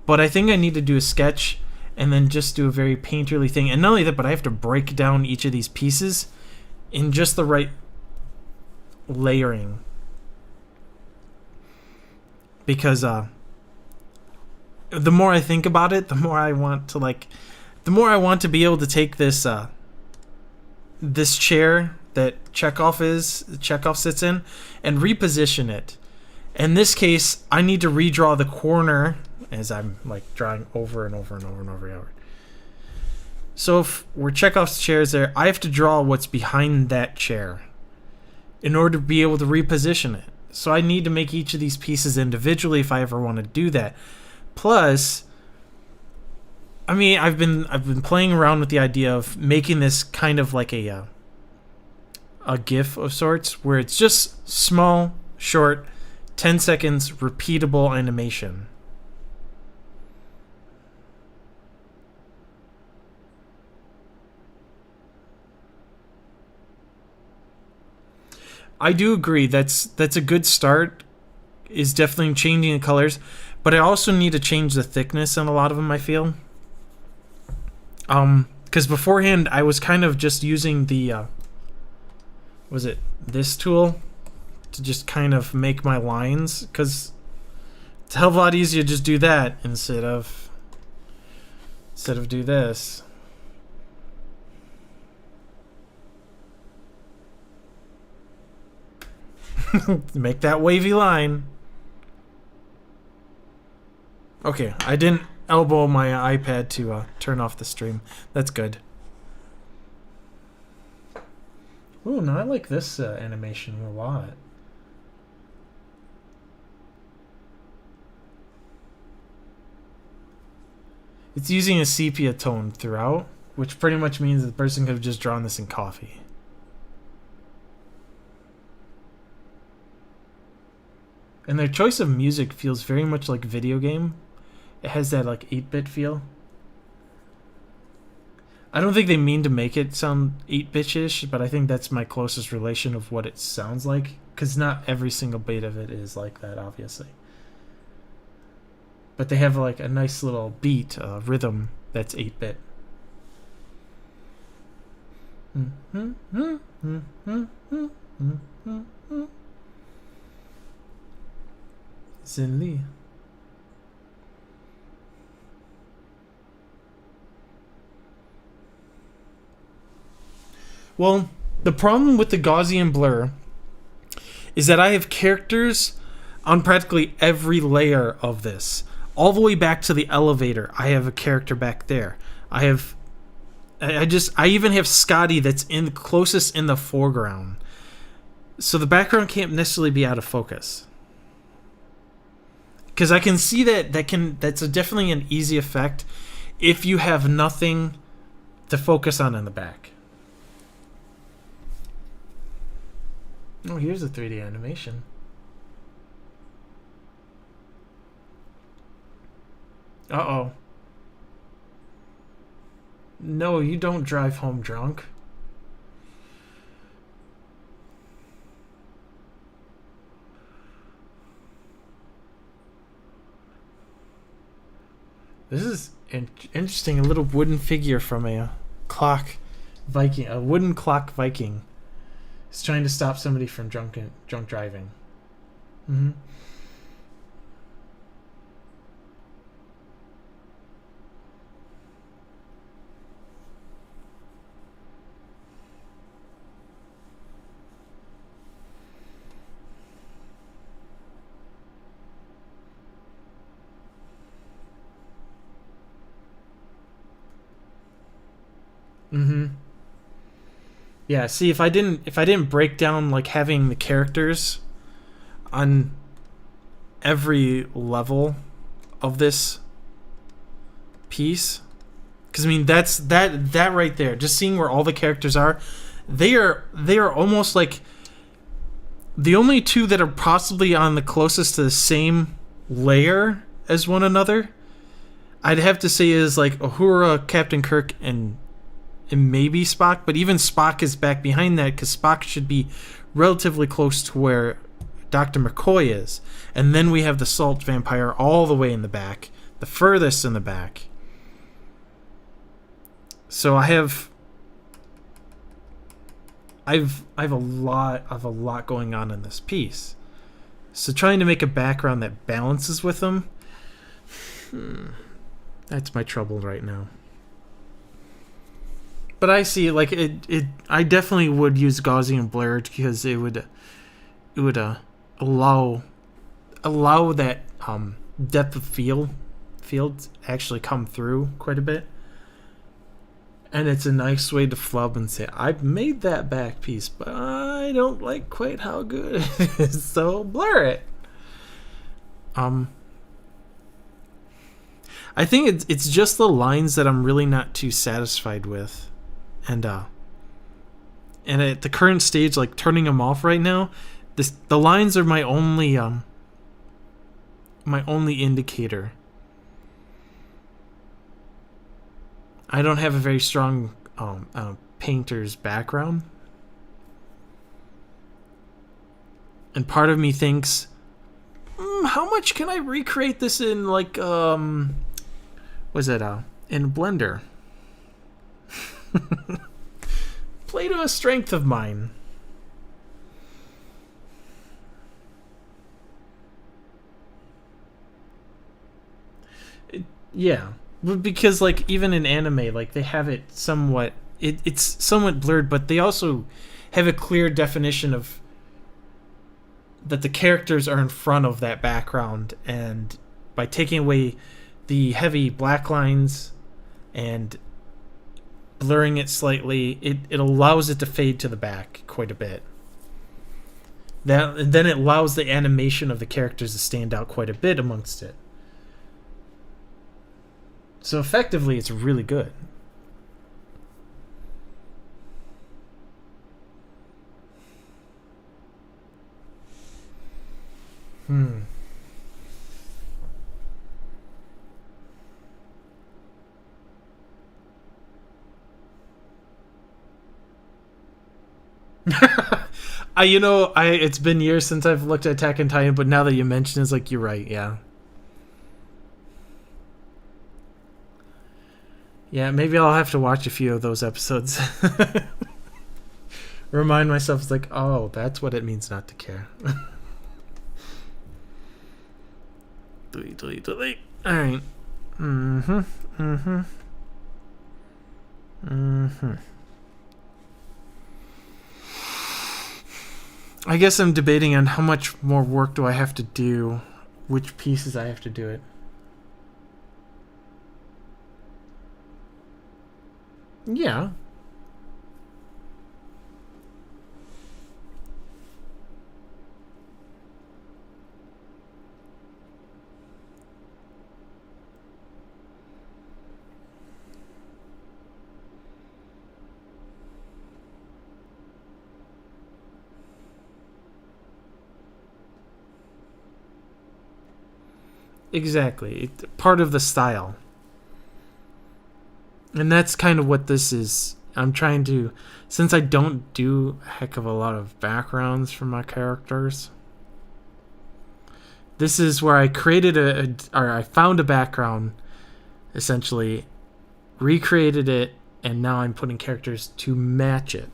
[SPEAKER 1] But I think I need to do a sketch and then just do a very painterly thing. And not only that, but I have to break down each of these pieces in just the right layering. Because the more I think about it, the more I want to be able to take this this chair that Chekhov sits in and reposition it. In this case, I need to redraw the corner as I'm like drawing over and over and over and over and over. So if where Chekhov's chair is there, I have to draw what's behind that chair in order to be able to reposition it. So I need to make each of these pieces individually if I ever want to do that. Plus, I mean, I've been playing around with the idea of making this kind of like a GIF of sorts, where it's just small, short, 10 seconds, repeatable animation. I do agree that's a good start, is definitely changing the colors, but I also need to change the thickness on a lot of them, I feel. Because beforehand I was kind of just using the was it this tool to just kind of make my lines, because it's a hell of a lot easier to just do that instead of do this. Make that wavy line. Okay, I didn't elbow my iPad to turn off the stream. That's good. Ooh, no, I like this animation a lot. It's using a sepia tone throughout, which pretty much means the person could have just drawn this in coffee. And their choice of music feels very much like video game. It has that like 8-bit feel. I don't think they mean to make it sound 8-bit-ish, but I think that's my closest relation of what it sounds like, because not every single bit of it is like that, obviously. But they have like a nice little beat, rhythm that's 8-bit. Xin Li. Well, the problem with the Gaussian blur is that I have characters on practically every layer of this. All the way back to the elevator, I have a character back there. I even have Scotty that's closest in the foreground. So the background can't necessarily be out of focus. Because I can see that's definitely an easy effect if you have nothing to focus on in the back. Oh, here's a 3D animation. Uh-oh. No, you don't drive home drunk. This is interesting. A little wooden figure from a clock Viking, a wooden clock Viking. He's trying to stop somebody from drunk driving. Mm-hmm. Mm-hmm. Yeah, see, if I didn't break down like having the characters on every level of this piece, because I mean that right there, just seeing where all the characters are, they are almost like the only two that are possibly on the closest to the same layer as one another. I'd have to say is like Uhura, Captain Kirk, and maybe Spock, but even Spock is back behind that because Spock should be relatively close to where Dr. McCoy is. And then we have the Salt Vampire all the way in the back, the furthest in the back. So I've a lot going on in this piece. So trying to make a background that balances with them, that's my trouble right now. But I see, like I definitely would use Gaussian blur because it would allow that depth of field to actually come through quite a bit, and it's a nice way to flub and say I've made that back piece, but I don't like quite how good it is, so blur it. I think it's just the lines that I'm really not too satisfied with. And at the current stage, like turning them off right now, the lines are my only indicator. I don't have a very strong painter's background, and part of me thinks, how much can I recreate this in like in Blender? Play to a strength of mine. Yeah, because like even in anime, like they have it somewhat. It's somewhat blurred, but they also have a clear definition of that the characters are in front of that background, and by taking away the heavy black lines and blurring it slightly, it allows it to fade to the back quite a bit. Then it allows the animation of the characters to stand out quite a bit amongst it. So effectively, it's really good. It's been years since I've looked at Attack on Titan, but now that you mention it, it's like, you're right, yeah. Yeah, maybe I'll have to watch a few of those episodes. Remind myself, it's like, oh, that's what it means not to care. Delete. Alright. I guess I'm debating on how much more work do I have to do, which pieces I have to do it. Yeah. Exactly. Part of the style. And that's kind of what this is. I'm trying to, since I don't do a heck of a lot of backgrounds for my characters, this is where I created I found a background, essentially, recreated it, and now I'm putting characters to match it.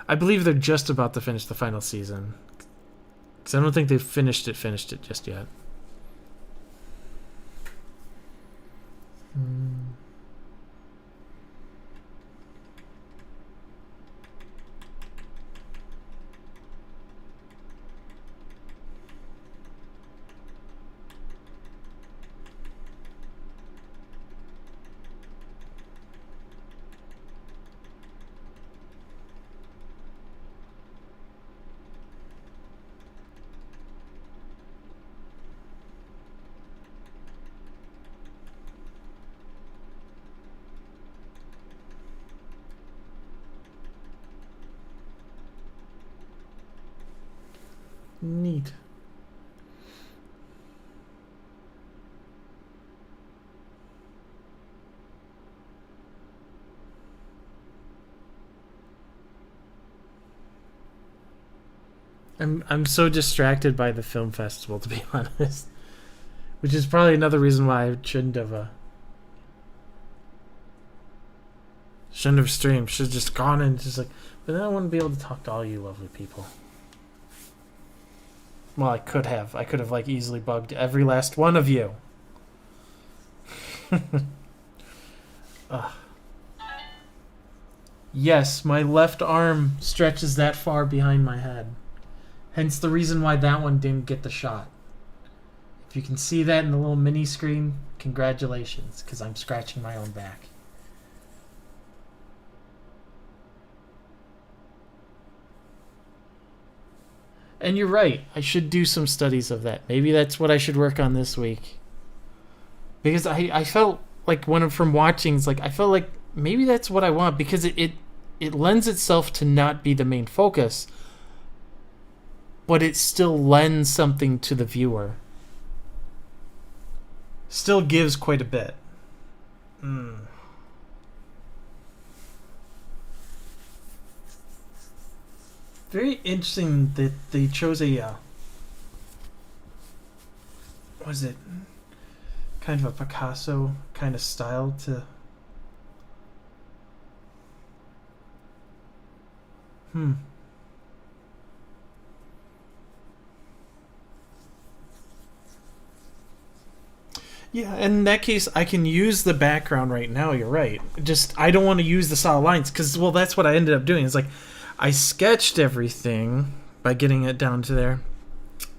[SPEAKER 1] I believe they're just about to finish the final season. Because I don't think they've finished it just yet. Neat. I'm so distracted by the film festival, to be honest, which is probably another reason why I shouldn't have streamed. Should have just gone and just like, but then I wouldn't be able to talk to all you lovely people. Well, I could have. Like easily bugged every last one of you. Yes, my left arm stretches that far behind my head. Hence the reason why that one didn't get the shot. If you can see that in the little mini screen, congratulations, because I'm scratching my own back. And you're right. I should do some studies of that. Maybe that's what I should work on this week. Because I felt like when I'm from watching, it's like I felt like maybe that's what I want, because it lends itself to not be the main focus, but it still lends something to the viewer. Still gives quite a bit. Very interesting that they chose a what is it? Kind of a Picasso kind of style to. Yeah, in that case, I can use the background right now. You're right. Just I don't want to use the solid lines because, well, that's what I ended up doing. It's like I sketched everything by getting it down to there.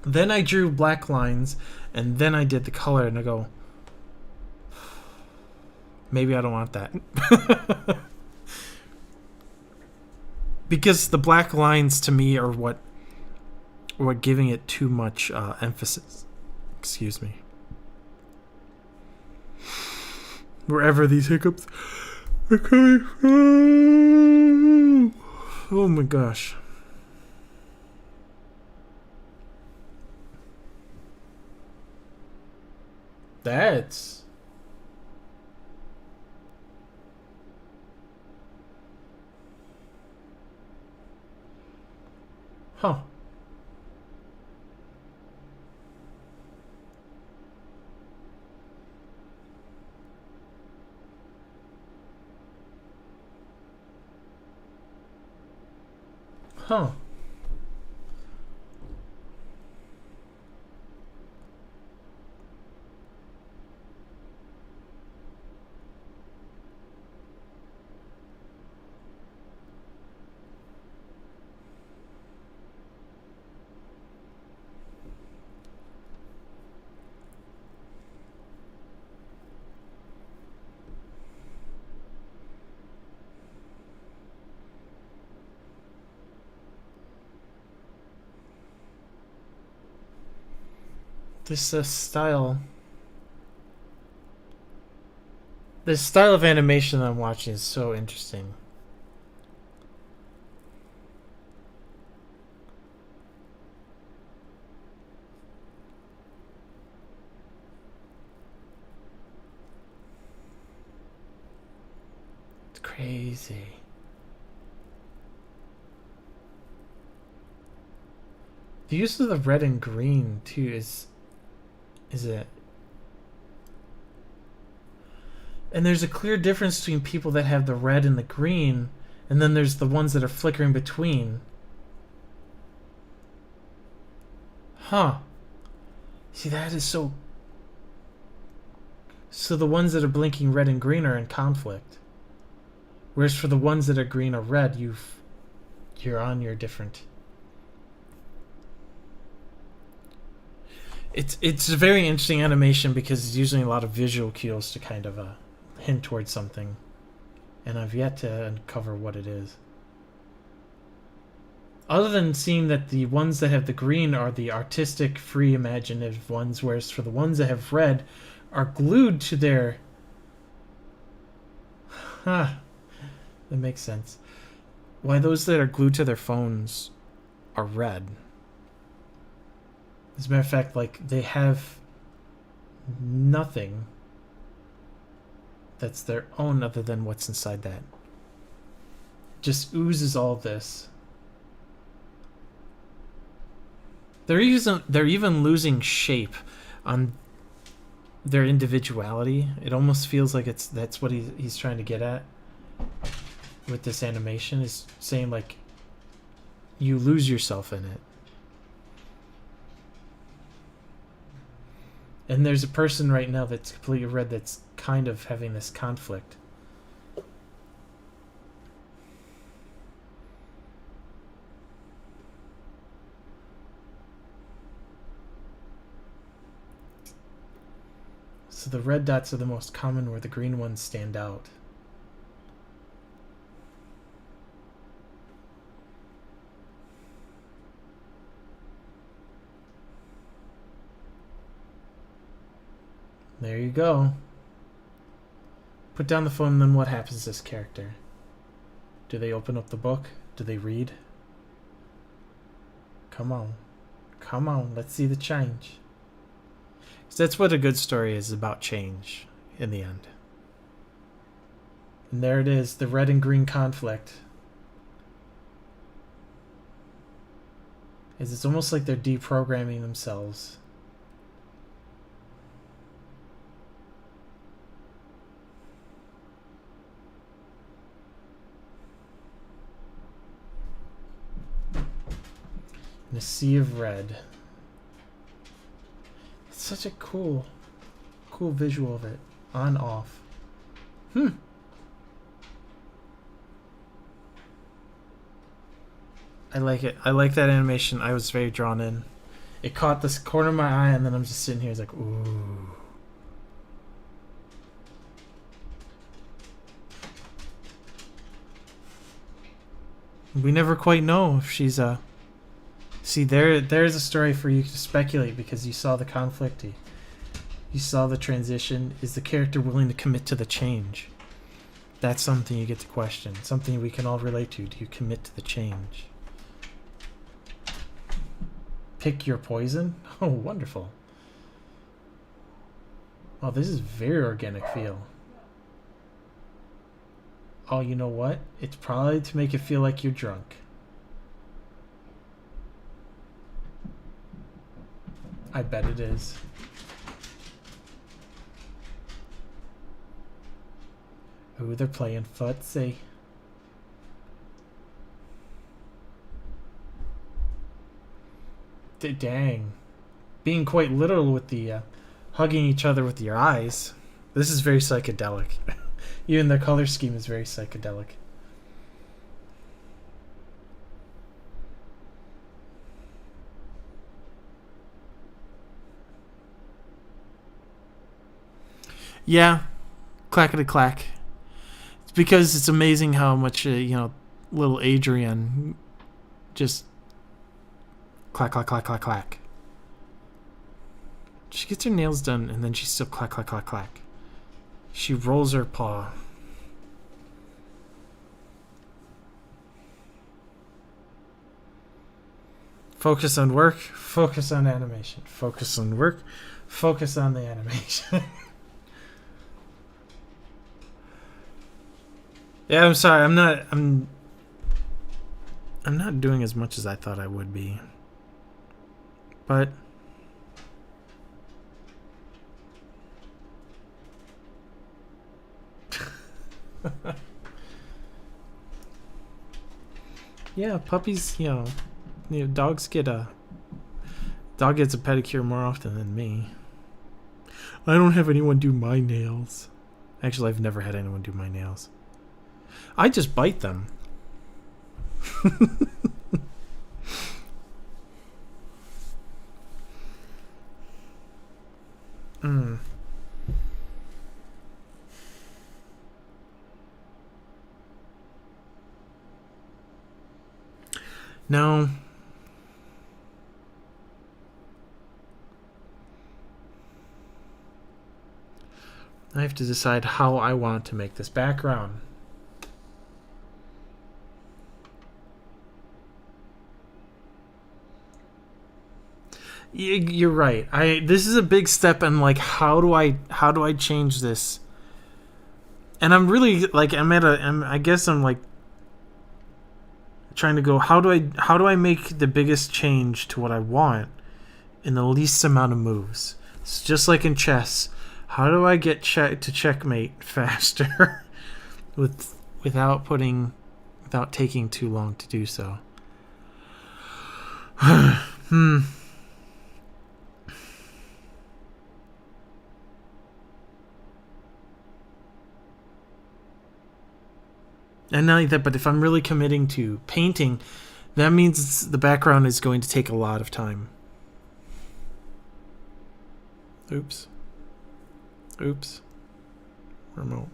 [SPEAKER 1] Then I drew black lines, and then I did the color, and I go, maybe I don't want that. Because the black lines to me are what giving it too much emphasis. Excuse me. Wherever these hiccups are coming from. Oh my gosh. That's Huh. Huh. This style. This style of animation I'm watching is so interesting. It's crazy. The use of the red and green too is it? And there's a clear difference between people that have the red and the green, and then there's the ones that are flickering between. Huh. See, that is so... So the ones that are blinking red and green are in conflict. Whereas for the ones that are green or red, you're on your different... It's a very interesting animation because it's using a lot of visual cues to kind of hint towards something. And I've yet to uncover what it is. Other than seeing that the ones that have the green are the artistic, free, imaginative ones, whereas for the ones that have red are glued to their... Huh. That makes sense. Why those that are glued to their phones are red. As a matter of fact, like, they have nothing that's their own other than what's inside that. Just oozes all this. They're even losing shape on their individuality. It almost feels like that's what he's trying to get at with this animation, is saying, like, you lose yourself in it. And there's a person right now that's completely red that's kind of having this conflict. So the red dots are the most common, where the green ones stand out. There you go. Put down the phone, and then what happens to this character? Do they open up the book? Do they read? Come on. Come on, let's see the change. So that's what a good story is about, change in the end. And there it is, the red and green conflict. It's almost like they're deprogramming themselves. In a sea of red. It's such a cool visual of it. On, off. I like it. I like that animation. I was very drawn in. It caught this corner of my eye, and then I'm just sitting here, it's like, ooh. We never quite know if she's a... See, there's a story for you to speculate, because you saw the conflict. You saw the transition. Is the character willing to commit to the change? That's something you get to question. Something we can all relate to. Do you commit to the change? Pick your poison? Oh, wonderful. Oh, this is very organic feel. Oh, you know what? It's probably to make it feel like you're drunk. I bet it is. Ooh, they're playing footsie. Dang. Being quite literal with the hugging each other with your eyes. This is very psychedelic. Even the color scheme is very psychedelic. Yeah. Clackety clack. It's because it's amazing how much, little Adrian just clack, clack, clack, clack, clack. She gets her nails done and then she still clack, clack, clack, clack. She rolls her paw. Focus on work, focus on animation. Focus on work, focus on the animation. Yeah, I'm sorry. I'm not doing as much as I thought I would be. But yeah, puppies, dogs get a pedicure more often than me. I don't have anyone do my nails. Actually, I've never had anyone do my nails. I just bite them. No. I have to decide how I want to make this background. You're right. This is a big step in like how do I change this? And I'm really like I guess I'm like trying to go how do I make the biggest change to what I want in the least amount of moves? It's just like in chess. How do I get to checkmate faster without taking too long to do so? And not only that, but if I'm really committing to painting, that means the background is going to take a lot of time. Oops. Remote.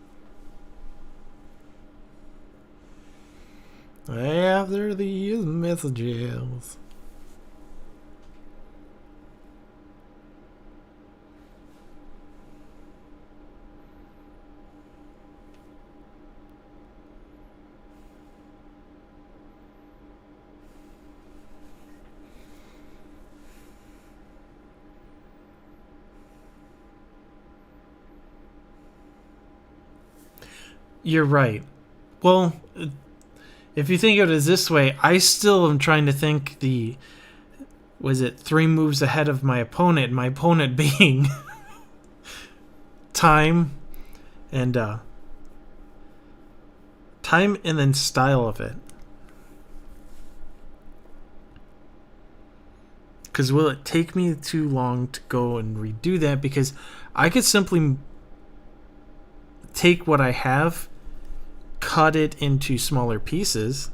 [SPEAKER 1] After these messages. You're right. Well, if you think of it as this way, I still am trying to think was it 3 moves ahead of my opponent being time and then style of it. Because will it take me too long to go and redo that? Because I could simply take what I have, cut it into smaller pieces,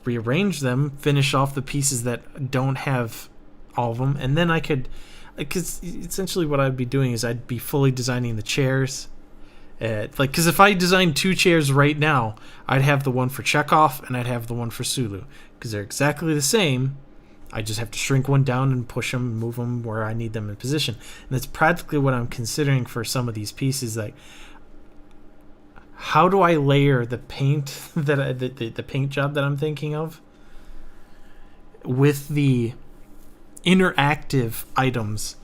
[SPEAKER 1] rearrange them, finish off the pieces that don't have all of them, and then I could, because essentially what I'd be doing is I'd be fully designing the chairs. Because if I designed 2 chairs right now, I'd have the one for Chekhov and I'd have the one for Sulu, because they're exactly the same. I just have to shrink one down and push them, move them where I need them in position. And that's practically what I'm considering for some of these pieces. Like, how do I layer the paint the paint job that I'm thinking of with the interactive items?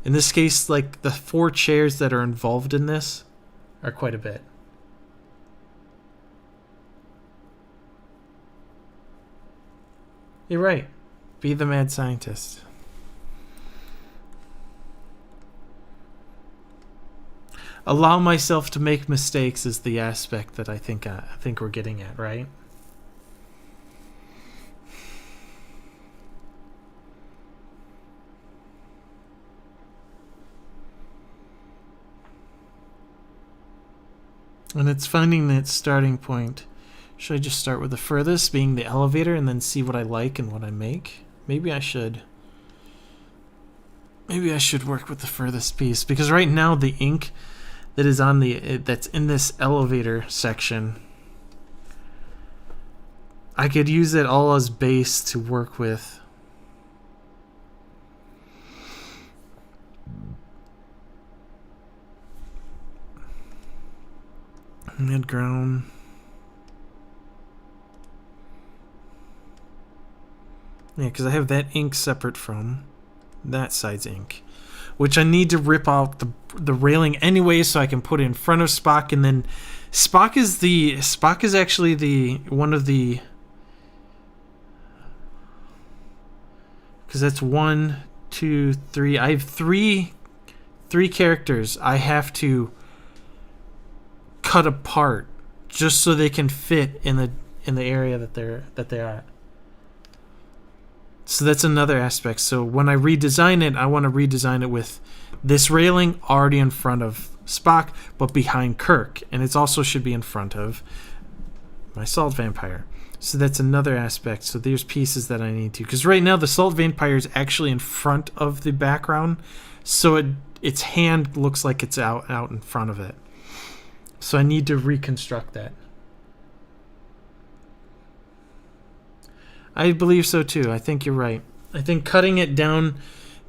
[SPEAKER 1] In this case, like the 4 chairs that are involved in this are quite a bit. You're right. Be the mad scientist. allow myself to make mistakes is the aspect that I think we're getting at, right? And it's finding that starting point. Should I just start with the furthest, being the elevator, and then see what I like and what I make? Maybe I should. Maybe I should work with the furthest piece, because right now the ink that is on that's in this elevator section, I could use it all as base to work with. Mid-ground. Yeah, because I have that ink separate from that side's ink, which I need to rip out the railing anyway, so I can put it in front of Spock, and then Spock is actually the one of the, because that's 1, 2, 3. I have three characters I have to cut apart just so they can fit in the area that they're at. So that's another aspect. So when I redesign it, I want to redesign it with this railing already in front of Spock, but behind Kirk, and it also should be in front of my Salt Vampire. So that's another aspect. So there's pieces that I need to, because right now the Salt Vampire is actually in front of the background, so its hand looks like it's out in front of it. So I need to reconstruct that. I believe so too. I think you're right. I think cutting it down,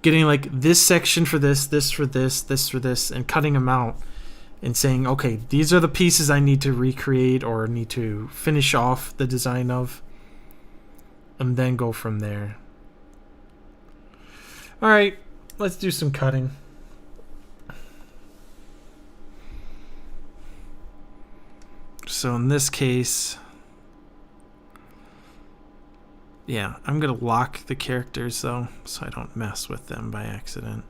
[SPEAKER 1] getting like this section for this for this, this for this, and cutting them out and saying, okay, these are the pieces I need to recreate or need to finish off the design of, and then go from there. All right, let's do some cutting. So in this case, yeah, I'm going to lock the characters, though, so I don't mess with them by accident.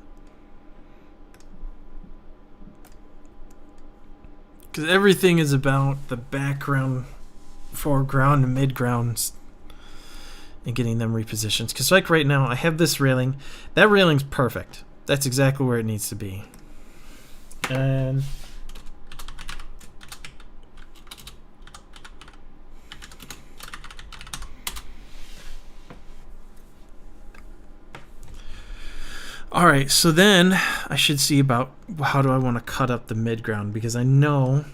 [SPEAKER 1] Because everything is about the background, foreground, and midgrounds, and getting them repositioned. Because like right now, I have this railing. That railing's perfect. That's exactly where it needs to be. And all right, so then I should see about how do I want to cut up the midground, because I know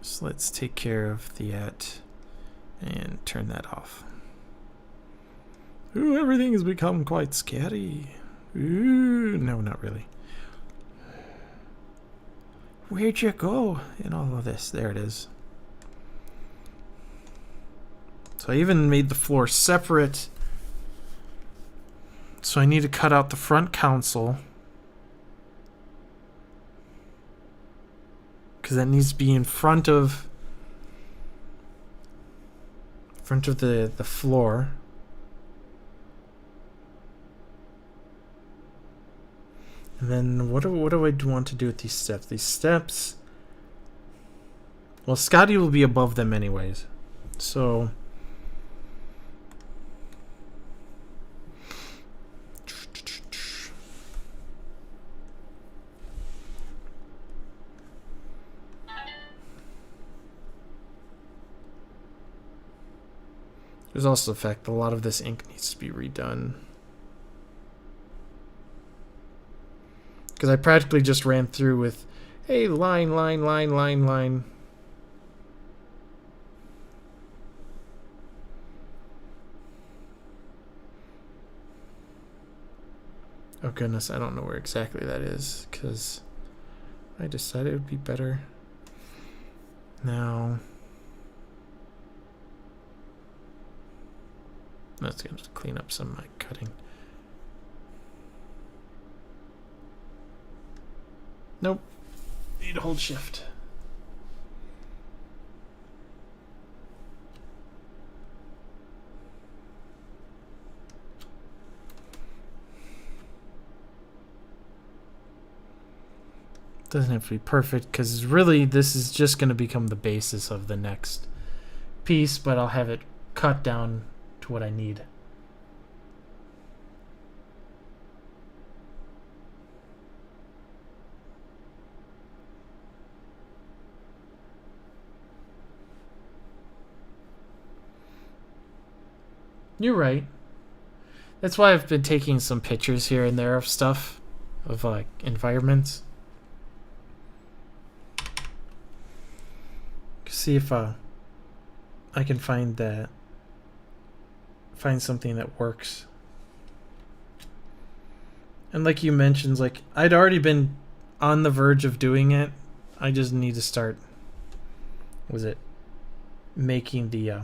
[SPEAKER 1] so let's take care of the and turn that off. Ooh, everything has become quite scary. Ooh, no, not really. Where'd you go in all of this? There it is. So I even made the floor separate. So I need to cut out the front console, because that needs to be in front of the floor. And then what do I want to do with these steps? These steps, well, Scotty will be above them anyways. So there's also the fact that a lot of this ink needs to be redone, because I practically just ran through with, hey, line. Oh goodness, I don't know where exactly that is, because I decided it would be better now. That's going to clean up some of my cutting. Nope. Need to hold shift. Doesn't have to be perfect, because really this is just going to become the basis of the next piece, but I'll have it cut down to what I need. You're right. That's why I've been taking some pictures here and there of stuff, of like environments. See if I can find something that works. And like you mentioned, like I'd already been on the verge of doing it. I just need to start making the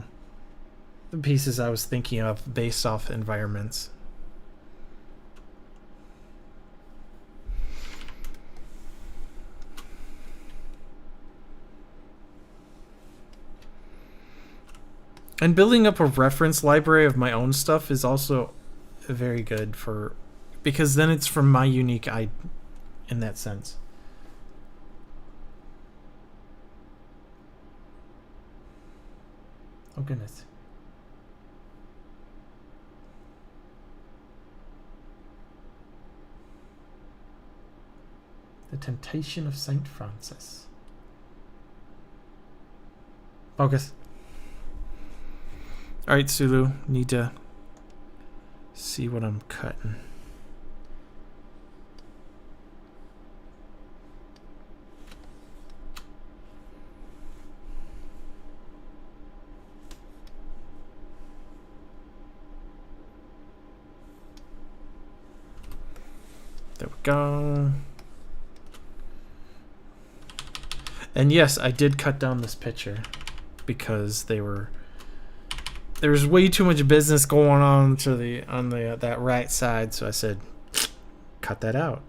[SPEAKER 1] pieces I was thinking of based off environments. And building up a reference library of my own stuff is also very good because then it's from my unique eye in that sense. Oh goodness. The Temptation of Saint Francis. Focus. Alright, Sulu. Need to see what I'm cutting. There we go. And yes, I did cut down this picture because there was way too much business going on on that right side, so I said, cut that out.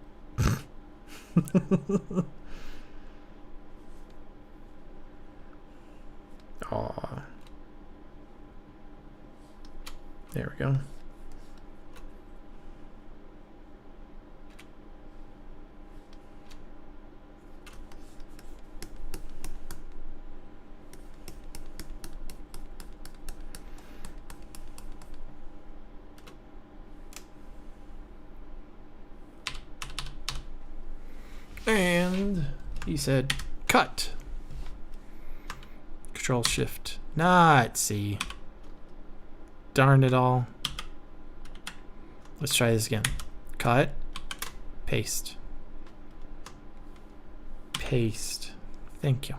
[SPEAKER 1] Aw. There we go. And he said, cut. Control Shift. Not C. Darn it all. Let's try this again. Cut. Paste. Paste. Thank you.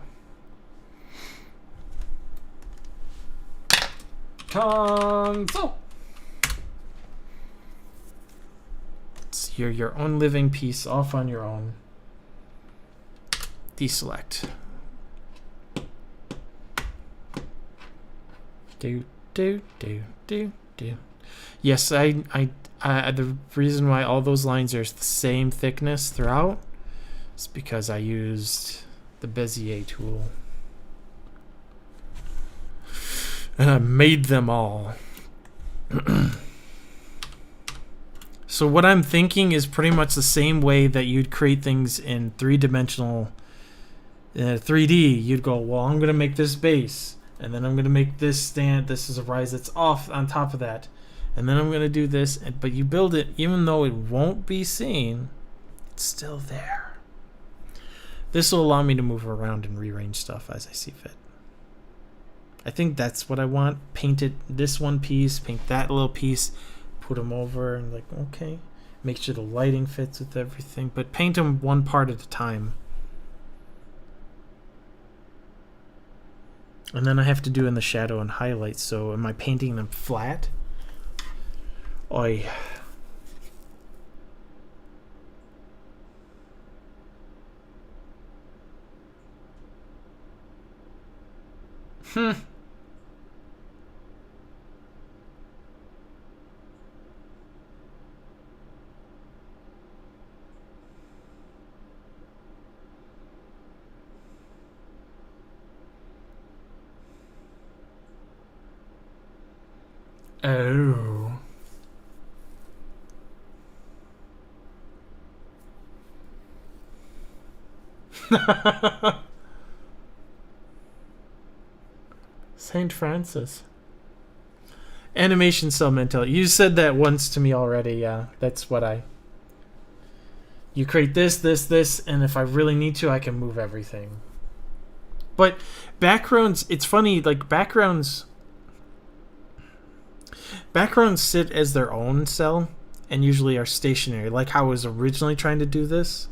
[SPEAKER 1] Console. You're your own living piece, off on your own. Deselect. Do. Yes, I the reason why all those lines are the same thickness throughout is because I used the Bezier tool. And I made them all. So what I'm thinking is pretty much the same way that you'd create things in three-dimensional 3D. You'd go, well, I'm going to make this base, and then I'm going to make this stand. This is a rise that's off on top of that. And then I'm going to do this. But you build it, even though it won't be seen, it's still there. This will allow me to move around and rearrange stuff as I see fit. I think that's what I want. Paint it this one piece, paint that little piece, put them over, and like, okay. Make sure the lighting fits with everything, but paint them one part at a time. And then I have to do in the shadow and highlights, so am I painting them flat? Oi. Oh. Saint Francis. Animation cell mentality. You said that once to me already. Yeah, that's what I. You create this, this, this, and if I really need to, I can move everything. But backgrounds, it's funny. Like backgrounds sit as their own cell and usually are stationary. Like how I was originally trying to do this.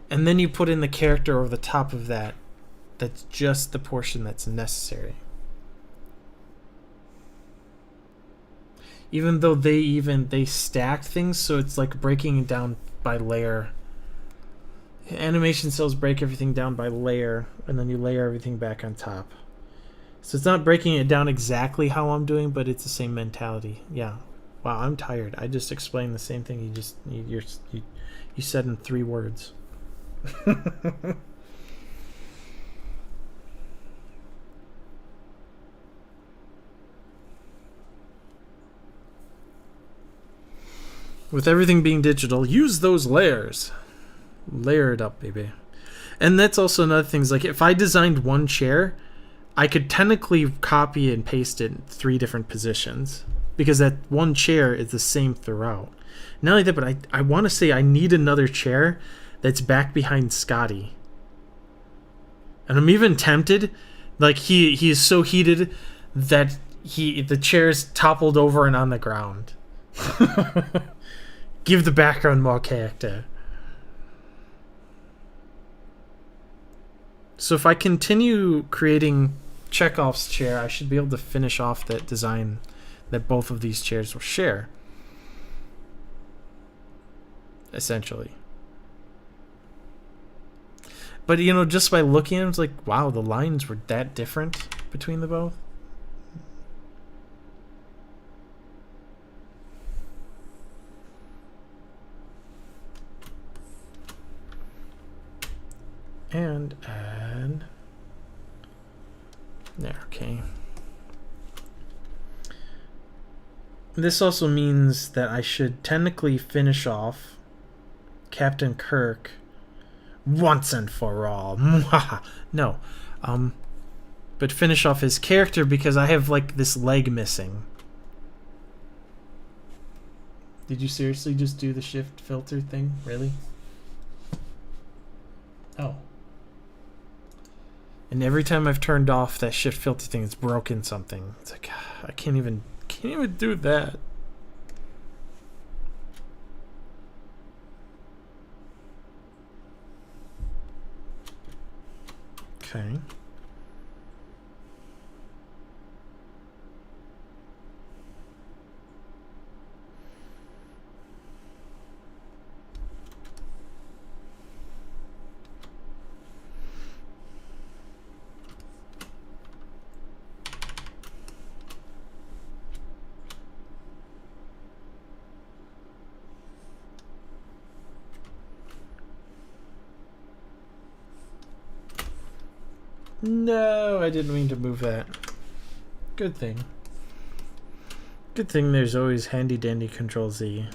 [SPEAKER 1] And then you put in the character over the top of that. That's just the portion that's necessary. Even though they stacked things, so it's like breaking it down by layer. Animation cells break everything down by layer, and then you layer everything back on top. So it's not breaking it down exactly how I'm doing, but it's the same mentality. Yeah. Wow, I'm tired. I just explained the same thing you said in 3 words. With everything being digital, use those layers. Layer it up, baby. And that's also another thing. Is like if I designed one chair, I could technically copy and paste it in 3 different positions because that one chair is the same throughout. Not only that, but I want to say I need another chair that's back behind Scotty. And I'm even tempted, like he is so heated that the chair's toppled over and on the ground. Give the background more character. So if I continue creating Chekhov's chair, I should be able to finish off that design that both of these chairs will share. Essentially. But, just by looking at them, it's like, wow, the lines were that different between the both. And add there, okay. This also means that I should technically finish off Captain Kirk once and for all. No. But finish off his character because I have like this leg missing. Did you seriously just do the shift filter thing? Really? Oh. And every time I've turned off that shift filter thing, it's broken something. It's like I can't even do that. Okay. No, I didn't mean to move that. Good thing. Good thing there's always handy dandy Control Z.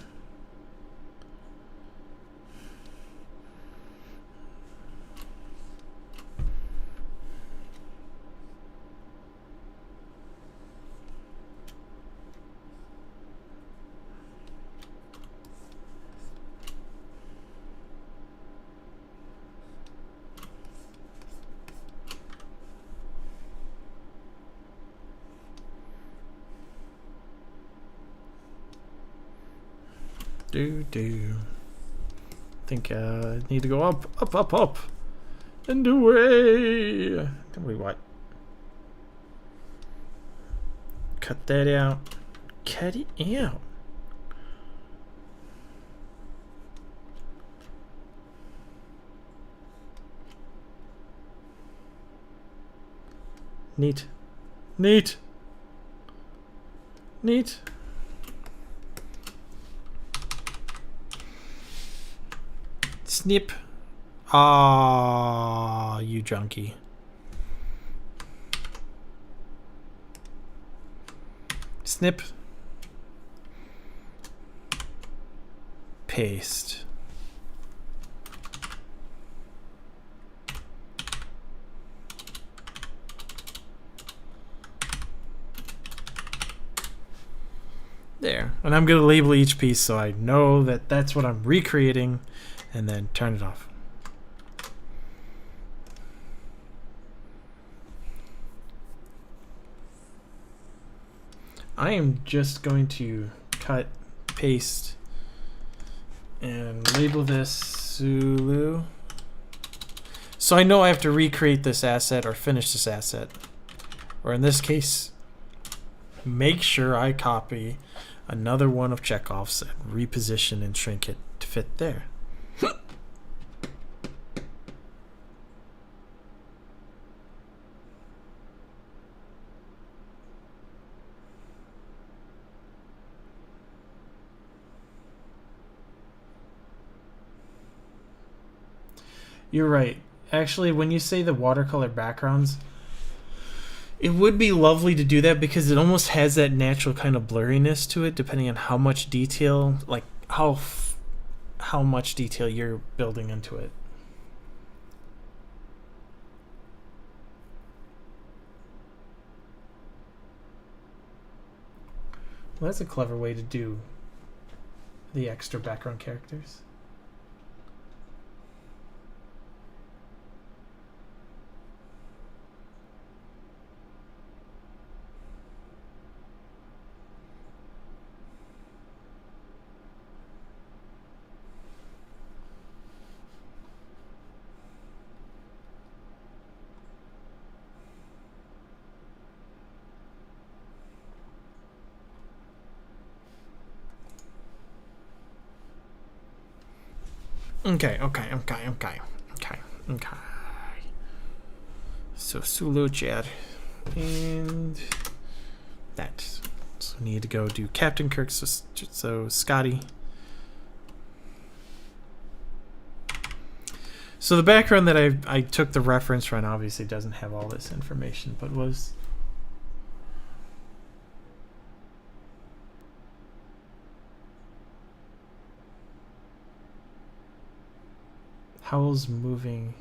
[SPEAKER 1] I think I need to go up, and away. Wait, what? Cut that out. Cut it out. Neat. Snip. Ah, you junkie. Snip. Paste. There. And I'm going to label each piece so I know that that's what I'm recreating, and then turn it off. I am just going to cut, paste, and label this Sulu. So I know I have to recreate this asset or finish this asset. Or in this case, make sure I copy another one of Chekhov's and reposition and shrink it to fit there. You're right. Actually, when you say the watercolor backgrounds, it would be lovely to do that because it almost has that natural kind of blurriness to it, depending on how much detail, like how much detail you're building into it. Well, that's a clever way to do the extra background characters. Okay. So Sulu Jad and that. So we need to go do Captain Kirk. So Scotty. So the background that I took the reference from obviously doesn't have all this information, but was Howl's moving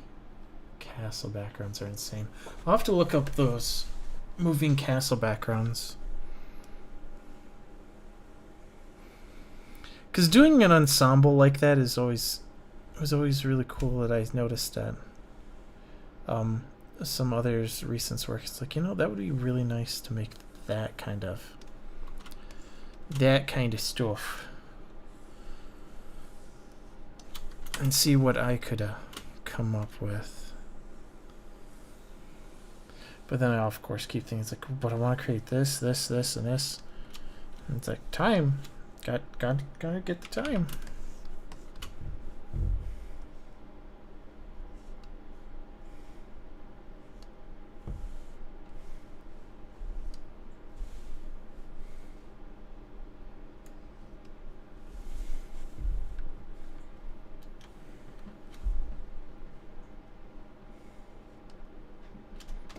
[SPEAKER 1] castle backgrounds are insane. I'll have to look up those moving castle backgrounds. Because doing an ensemble like that was always really cool. That I noticed that some others' recent work. It's like, that would be really nice to make that kind of stuff. And see what I could come up with. But then I, of course, keep things like, but I want to create this, and this. And it's like, time. Gotta get the time.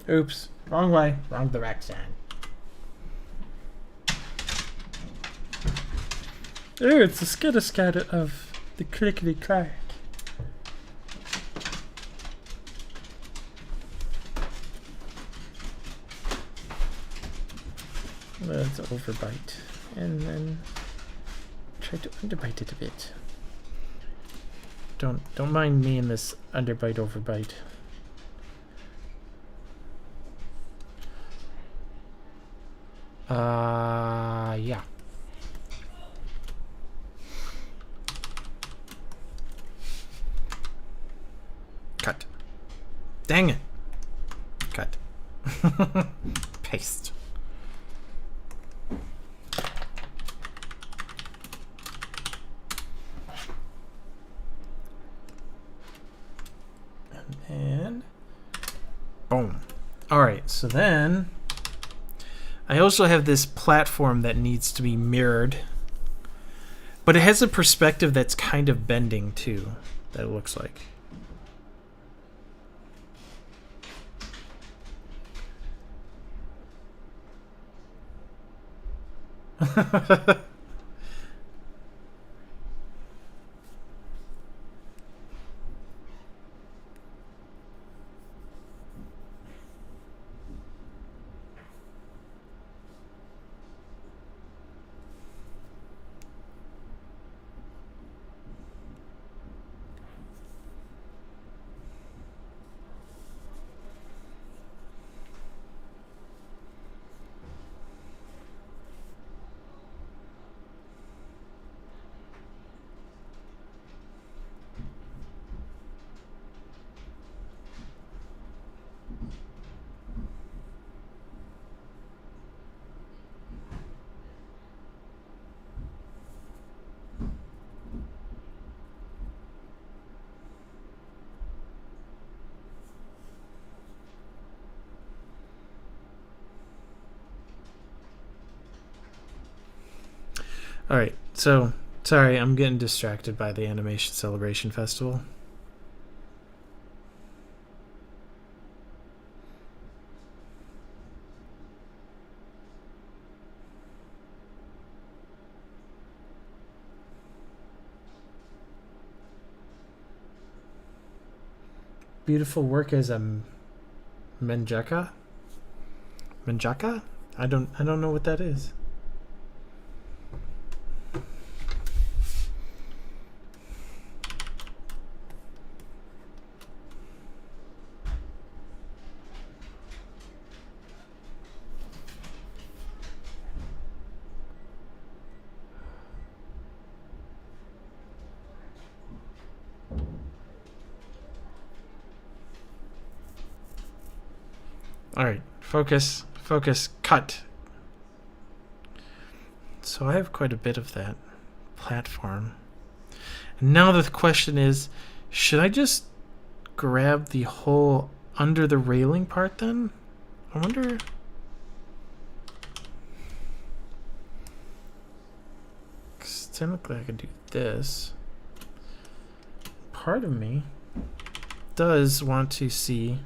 [SPEAKER 1] Oops, wrong way, wrong direction. Oh, it's the skitter-scatter of the clickety-clack. Let's overbite and then try to underbite it a bit. Don't mind me in this underbite overbite. Yeah. Cut. Dang it. Cut. Paste. And boom. All right, so then I also have this platform that needs to be mirrored, but it has a perspective that's kind of bending too, that it looks like. All right, so sorry, I'm getting distracted by the Animation Celebration Festival. Beautiful work as a Menjaka. Menjaka? I don't know what that is. All right, focus, cut. So I have quite a bit of that platform. And now the question is, should I just grab the whole under the railing part then? I wonder. Because technically I could do this. Part of me does want to see.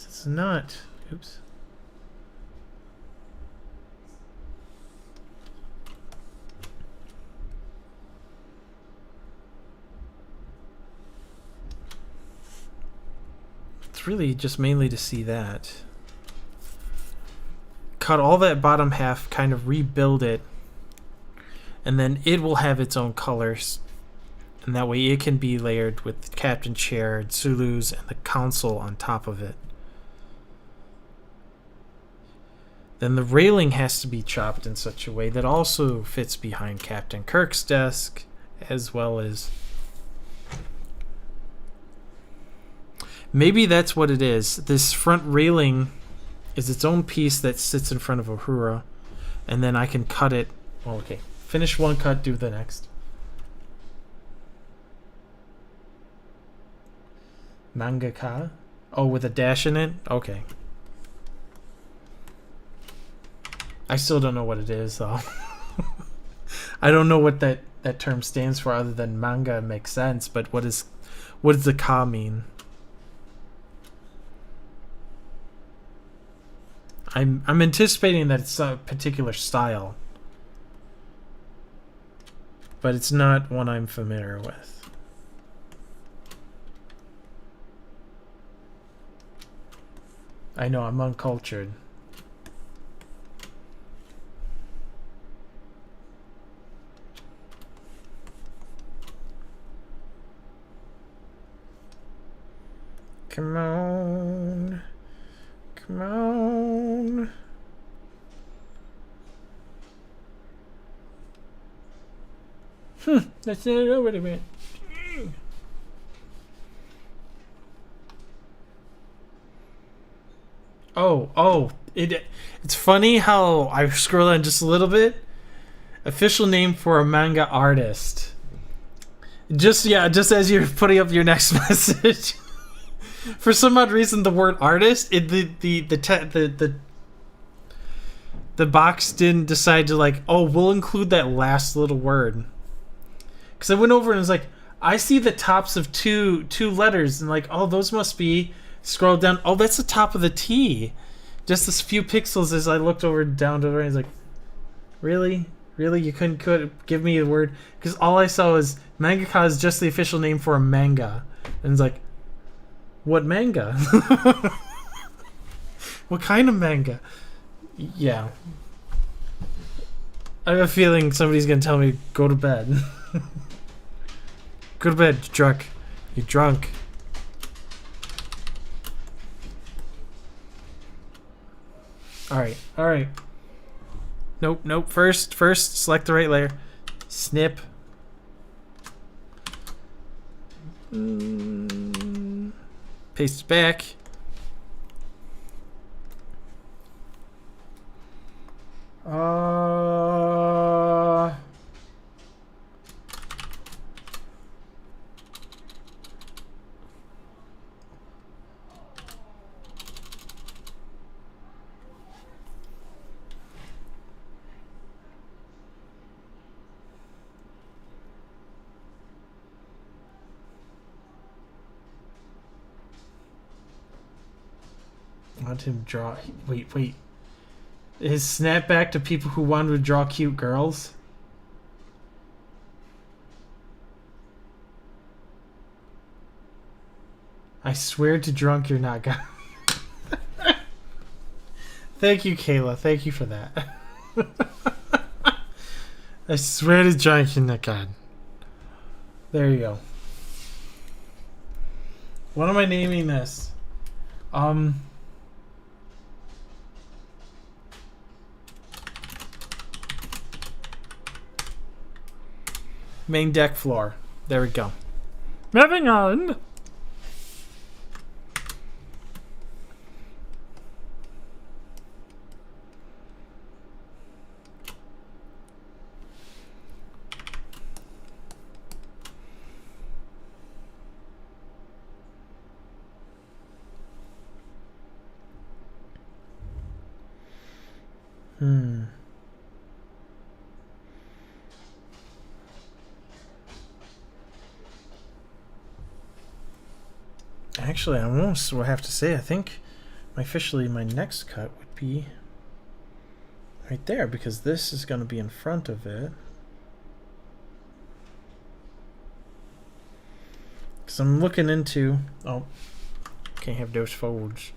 [SPEAKER 1] It's not. Oops. It's really just mainly to see that. Cut all that bottom half, kind of rebuild it, and then it will have its own colors. And that way it can be layered with Captain Chair, Zulu's, and the council on top of it. Then the railing has to be chopped in such a way that also fits behind Captain Kirk's desk, as well as... Maybe that's what it is. This front railing is its own piece that sits in front of Uhura, and then I can cut it. Well, okay. Finish one cut, do the next. Mangaka? Oh, with a dash in it? Okay. I still don't know what it is, though. I don't know what that term stands for other than manga makes sense, but what does the ka mean? I'm anticipating that it's a particular style, but it's not one I'm familiar with. I know, I'm uncultured. Come on. Come on. That's not over to me. It's funny how I scroll down just a little bit. Official name for a manga artist. Just as you're putting up your next message. For some odd reason, the word artist, the box didn't decide to we'll include that last little word. Because I went over and was like, I see the tops of two letters, and those must be. Scroll down. Oh, that's the top of the T. Just a few pixels as I looked over down to the right. I was like, really, you couldn't give me a word, because all I saw was mangaka is just the official name for a manga, and it's like. What manga? What kind of manga? Yeah. I have a feeling somebody's going to tell me, go to bed. Go to bed, you drunk. You're drunk. Alright. Nope. First, select the right layer. Snip. Paste it back. Want him to draw... Wait. His snapback to people who wanted to draw cute girls? I swear to drunk you're not gonna... Thank you, Kayla. Thank you for that. I swear to drunk you're not God. There you go. What am I naming this? Main deck floor. There we go. Moving on. Actually, I almost will have to say, I think officially my next cut would be right there, because this is going to be in front of it. Because I'm looking into... Oh, can't have those folds.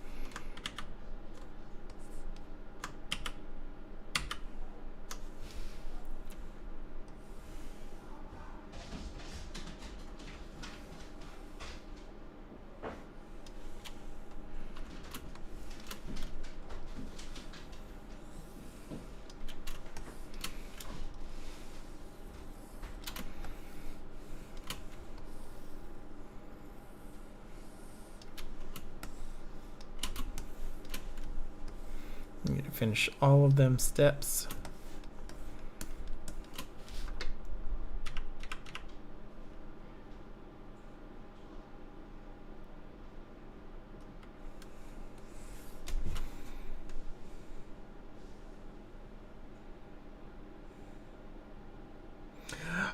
[SPEAKER 1] I'm going to finish all of them steps.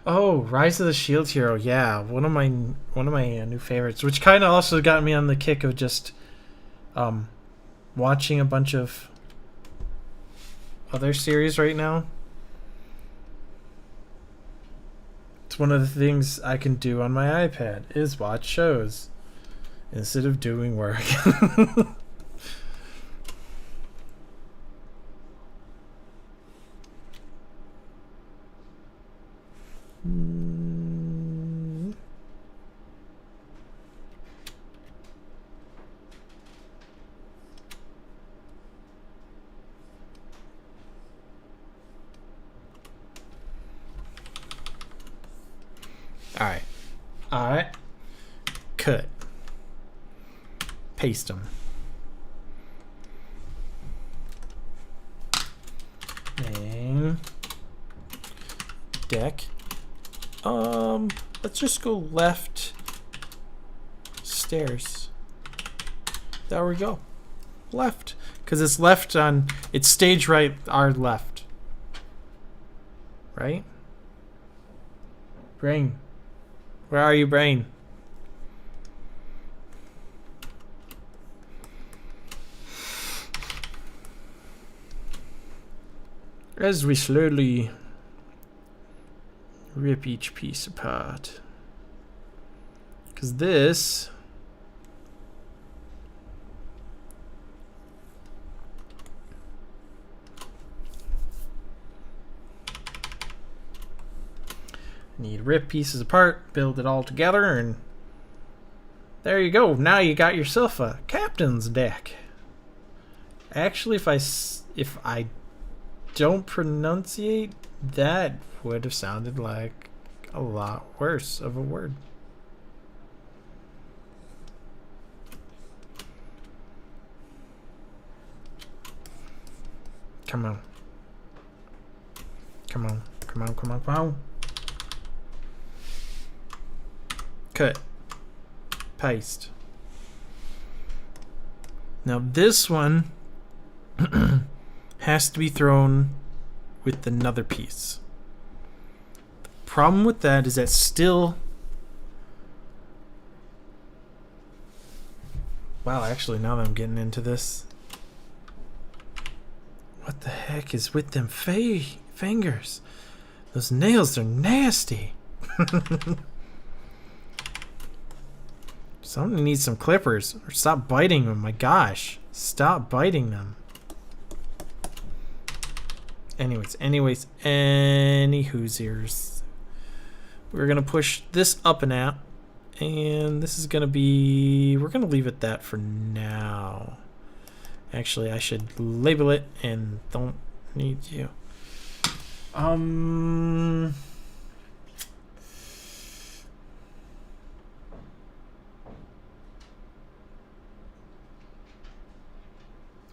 [SPEAKER 1] Oh, Rise of the Shield Hero, yeah, one of my new favorites, which kind of also got me on the kick of just watching a bunch of other series right now. It's one of the things I can do on my iPad is watch shows instead of doing work. Alright. Cut. Paste them. Name. Deck. Let's just go left. Stairs. There we go. Left. Because it's left on... It's stage right, our left. Right? Brain. Where are you, brain? As we slowly rip each piece apart. Because this... need to rip pieces apart, build it all together, and there you go. Now you got yourself a captain's deck. Actually, if I don't pronunciate, that would have sounded like a lot worse of a word. Come on. Come on. Come on, come on, come on. Cut. Paste. Now this one has to be thrown with another piece. The problem with that is that still... Wow, actually, now that I'm getting into this, What the heck is with them fingers? Those nails are nasty. Somebody needs some clippers. Or stop biting them. My gosh. Stop biting them. Anyways. Any Hoosiers. We're going to push this up and out. And this is going to be... We're going to leave it that for now. Actually, I should label it and don't need you. I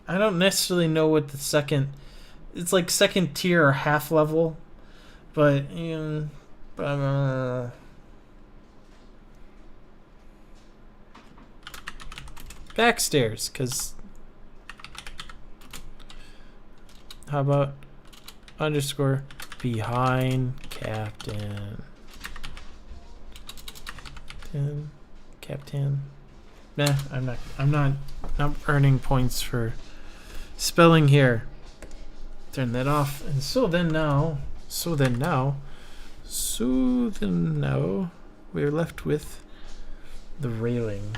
[SPEAKER 1] don't necessarily know what the second... It's like second tier or half level. But, backstairs, because... How about underscore behind captain? Captain. Nah, I'm not earning points for spelling here. Turn that off. And so then now we're left with the railing.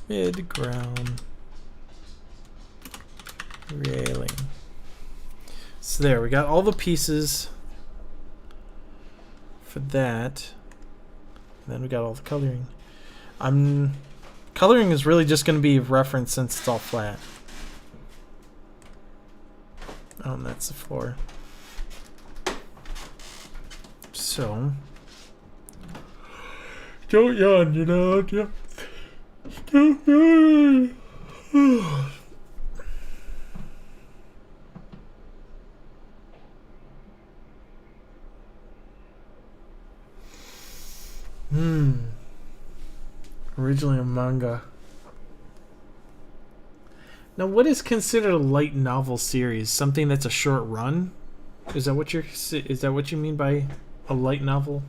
[SPEAKER 1] Mid-ground railing. So there, we got all the pieces for that. And then we got all the coloring. Coloring is really just going to be reference since it's all flat. Oh, and that's the floor. So, don't yawn, you know. Don't yawn. Originally a manga. Now, what is considered a light novel series? Something that's a short run? Is that what you mean by a light novel?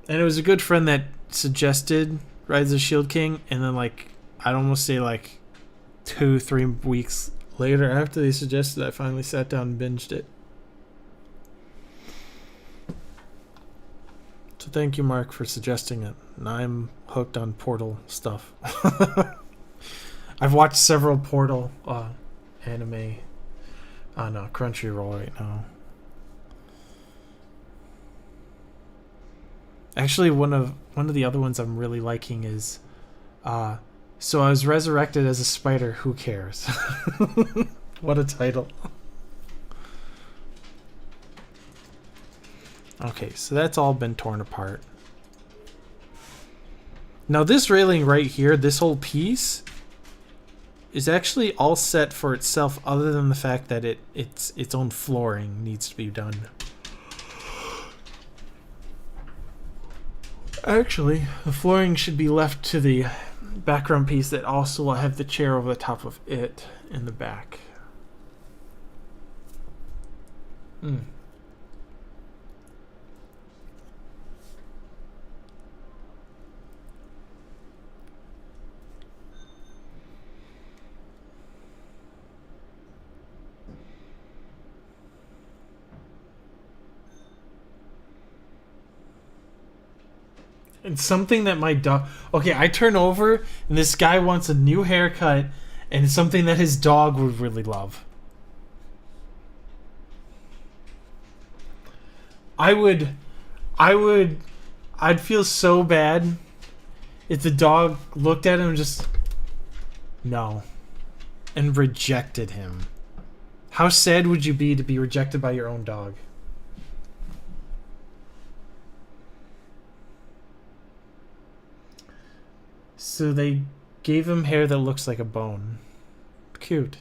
[SPEAKER 1] And it was a good friend that suggested Rise of the Shield King, and then I'd almost say 2-3 weeks later after they suggested, I finally sat down and binged it. So thank you, Mark, for suggesting it. And I'm hooked on Portal stuff. I've watched several Portal anime on Crunchyroll right now. Actually, one of the other ones I'm really liking is So I was resurrected as a spider. Who cares? What a title. Okay, so that's all been torn apart. Now this railing right here, this whole piece, is actually all set for itself, other than the fact that its own flooring needs to be done. Actually, the flooring should be left to the background piece that also will have the chair over the top of it in the back. And something that my dog... Okay, I turn over, and this guy wants a new haircut, and it's something that his dog would really love. I'd feel so bad if the dog looked at him and just... No. And rejected him. How sad would you be to be rejected by your own dog? So they gave him hair that looks like a bone. Cute.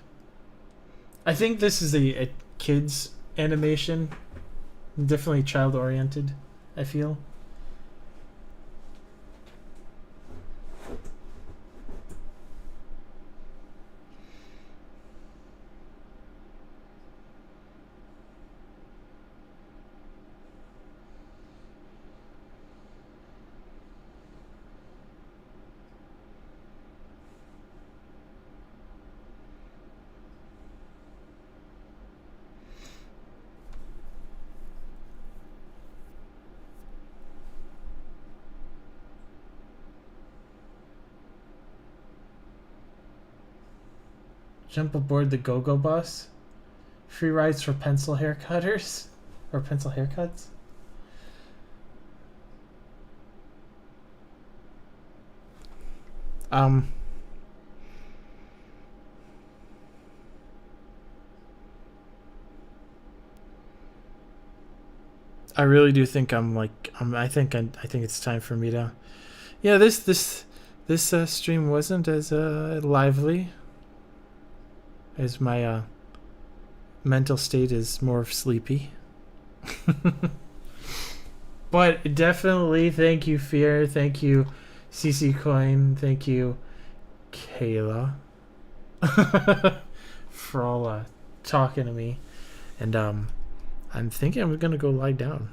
[SPEAKER 1] I think this is a kid's animation. Definitely child-oriented, I feel. Jump aboard the go-go bus. Free rides for pencil haircutters. Or pencil haircuts. I really do think I think it's time for me to. Yeah, this stream wasn't as lively as my mental state is more sleepy. But definitely, thank you, Fear. Thank you, CC Coin. Thank you, Kayla, for all talking to me. And I'm thinking I'm gonna go lie down.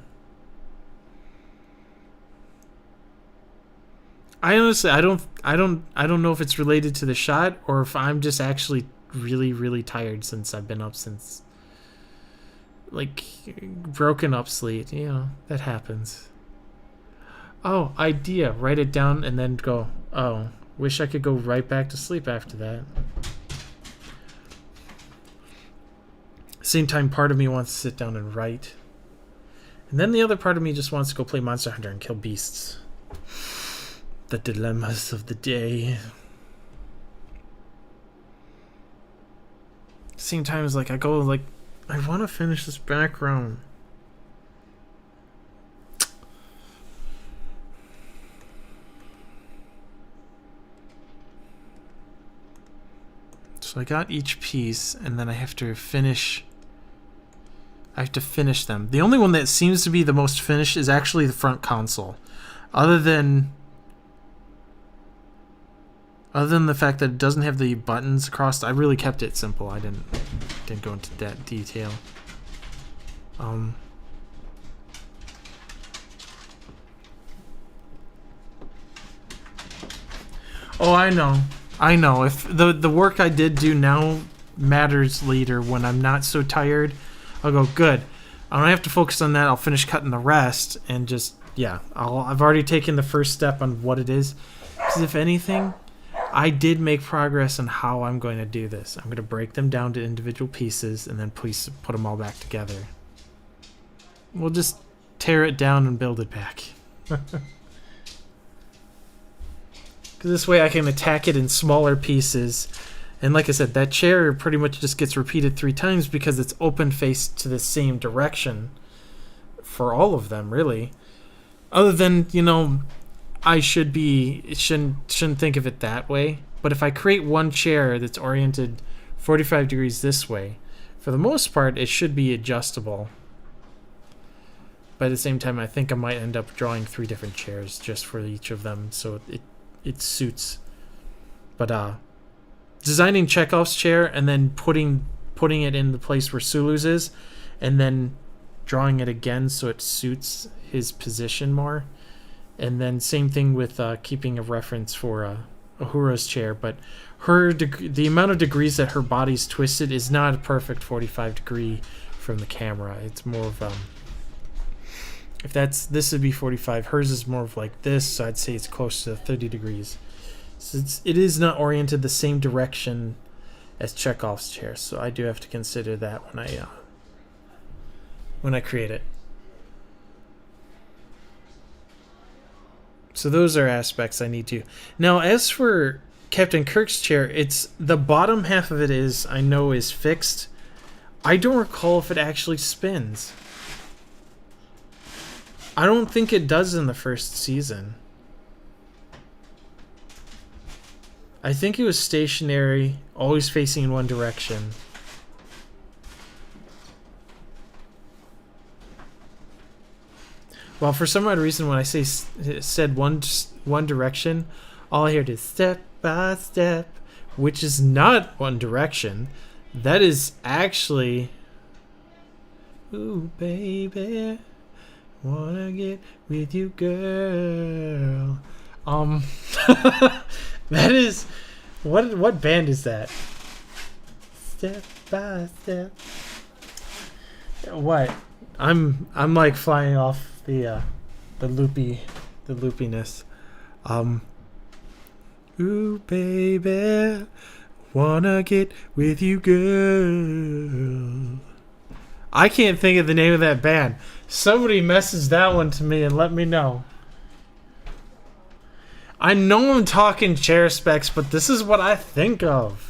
[SPEAKER 1] I honestly, I don't know if it's related to the shot or if I'm just actually really, really tired since I've been up since, like, broken up sleep. You know, that happens. Oh, idea. Write it down and then go, oh, wish I could go right back to sleep after that. Same time, part of me wants to sit down and write. And then the other part of me just wants to go play Monster Hunter and kill beasts. The dilemmas of the day. Same time as, like, I go, like, I want to finish this background. So I got each piece, and then I have to finish. I have to finish them. The only one that seems to be the most finished is actually the front console. Other than the fact that it doesn't have the buttons across, I really kept it simple. I didn't go into that detail. Oh, I know. If the work I did do now matters later when I'm not so tired, I'll go, good. I don't have to focus on that. I'll finish cutting the rest and just, yeah. I've already taken the first step on what it is. Because if anything, I did make progress on how I'm going to do this. I'm going to break them down to individual pieces and then put them all back together. We'll just tear it down and build it back. Because this way I can attack it in smaller pieces. And like I said, that chair pretty much just gets repeated 3 times because it's open faced to the same direction for all of them, really. Other than, you know, I shouldn't think of it that way. But if I create one chair that's oriented 45 degrees this way, for the most part, it should be adjustable. But at the same time, I think I might end up drawing 3 different chairs just for each of them, so it suits. But designing Chekhov's chair and then putting it in the place where Sulu's is, and then drawing it again so it suits his position more. And then same thing with keeping a reference for Uhura's chair, but the amount of degrees that her body's twisted is not a perfect 45 degree from the camera. It's more of this would be 45. Hers is more of like this, so I'd say it's close to 30 degrees. So it is not oriented the same direction as Chekhov's chair, so I do have to consider that when I create it. So those are aspects I need to. Now, as for Captain Kirk's chair, it's the bottom half of it is fixed. I don't recall if it actually spins. I don't think it does in the first season. I think it was stationary, always facing in one direction. Well, for some odd reason, when I said one direction, all I heard is step by step, which is not one direction. That is actually, ooh baby, wanna get with you, girl. That is, what band is that? Step by step. What? I'm like flying off the loopiness. Ooh baby, Wanna get with you, girl. I can't think of the name of that band. Somebody message that one to me and let me know. I know I'm talking chair specs, but this is what I think of.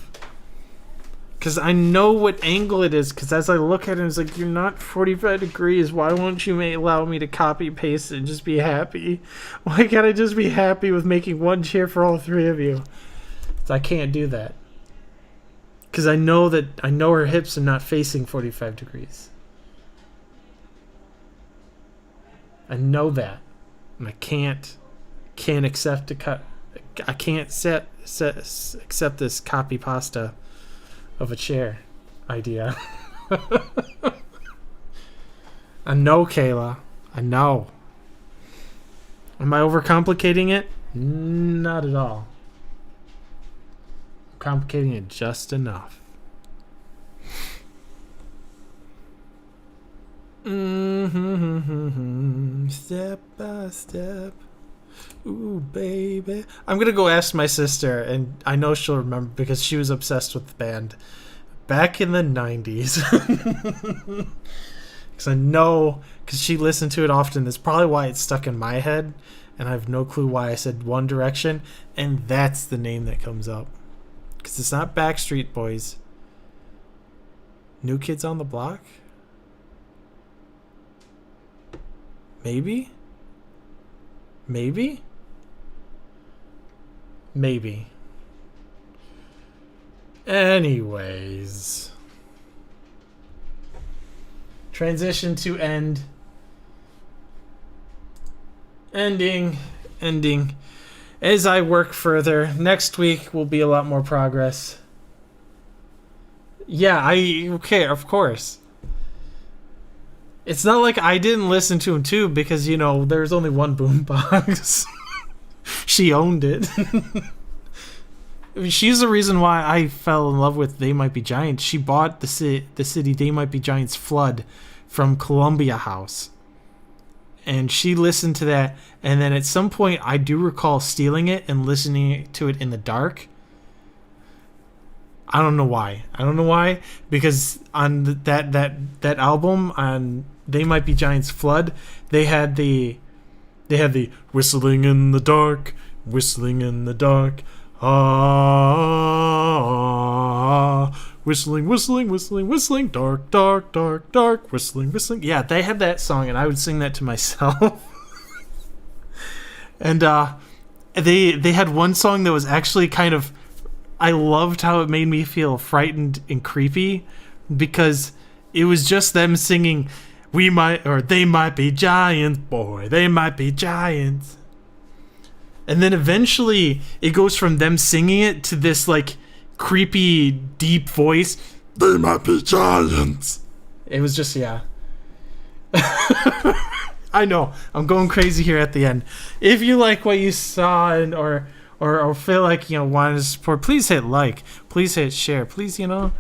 [SPEAKER 1] Because I know what angle it is. Because as I look at it, it's like, you're not 45 degrees. Why won't you allow me to copy paste it and just be happy? Why can't I just be happy with making one chair for all three of you? So I can't do that. Because I know her hips are not facing 45 degrees. I know that. And I can't accept a cut. I can't accept this copy pasta of a chair idea. I know, Kayla. I know. Am I overcomplicating it? Not at all. I'm complicating it just enough. Step by step. Ooh, baby. I'm gonna go ask my sister, and I know she'll remember because she was obsessed with the band back in the 90s. Because I know, because she listened to it often. That's probably why it's stuck in my head, and I have no clue why I said One Direction, and that's the name that comes up. Because it's not Backstreet Boys. New Kids on the Block? Maybe? Maybe? Maybe. Anyways. Transition to end. Ending. As I work further, next week will be a lot more progress. Yeah, okay, of course. It's not like I didn't listen to him too, because, you know, there's only one boombox. She owned it. I mean, she's the reason why I fell in love with They Might Be Giants. She bought the city They Might Be Giants Flood from Columbia House. And she listened to that, and then at some point I do recall stealing it and listening to it in the dark. I don't know why. Because on that album, on They Might Be Giants Flood, they had the whistling in the dark, whistling, dark, whistling. Yeah, they had that song, and I would sing that to myself. And they had one song that was actually kind of, I loved how it made me feel frightened and creepy, because it was just them singing, they might be giants, boy, they might be giants. And then eventually it goes from them singing it to this like creepy deep voice, they might be giants. It was just, yeah. I know, I'm going crazy here at the end. If you like what you saw or feel like, you know, wanted to support, please hit like, please hit share, please, you know,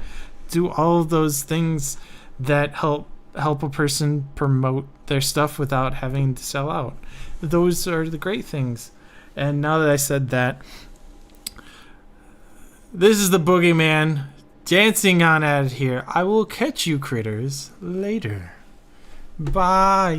[SPEAKER 1] do all of those things that help a person promote their stuff without having to sell out. Those are the great things. And now that I said that, this is the Boogeyman dancing on out here. I will catch you critters later. Bye.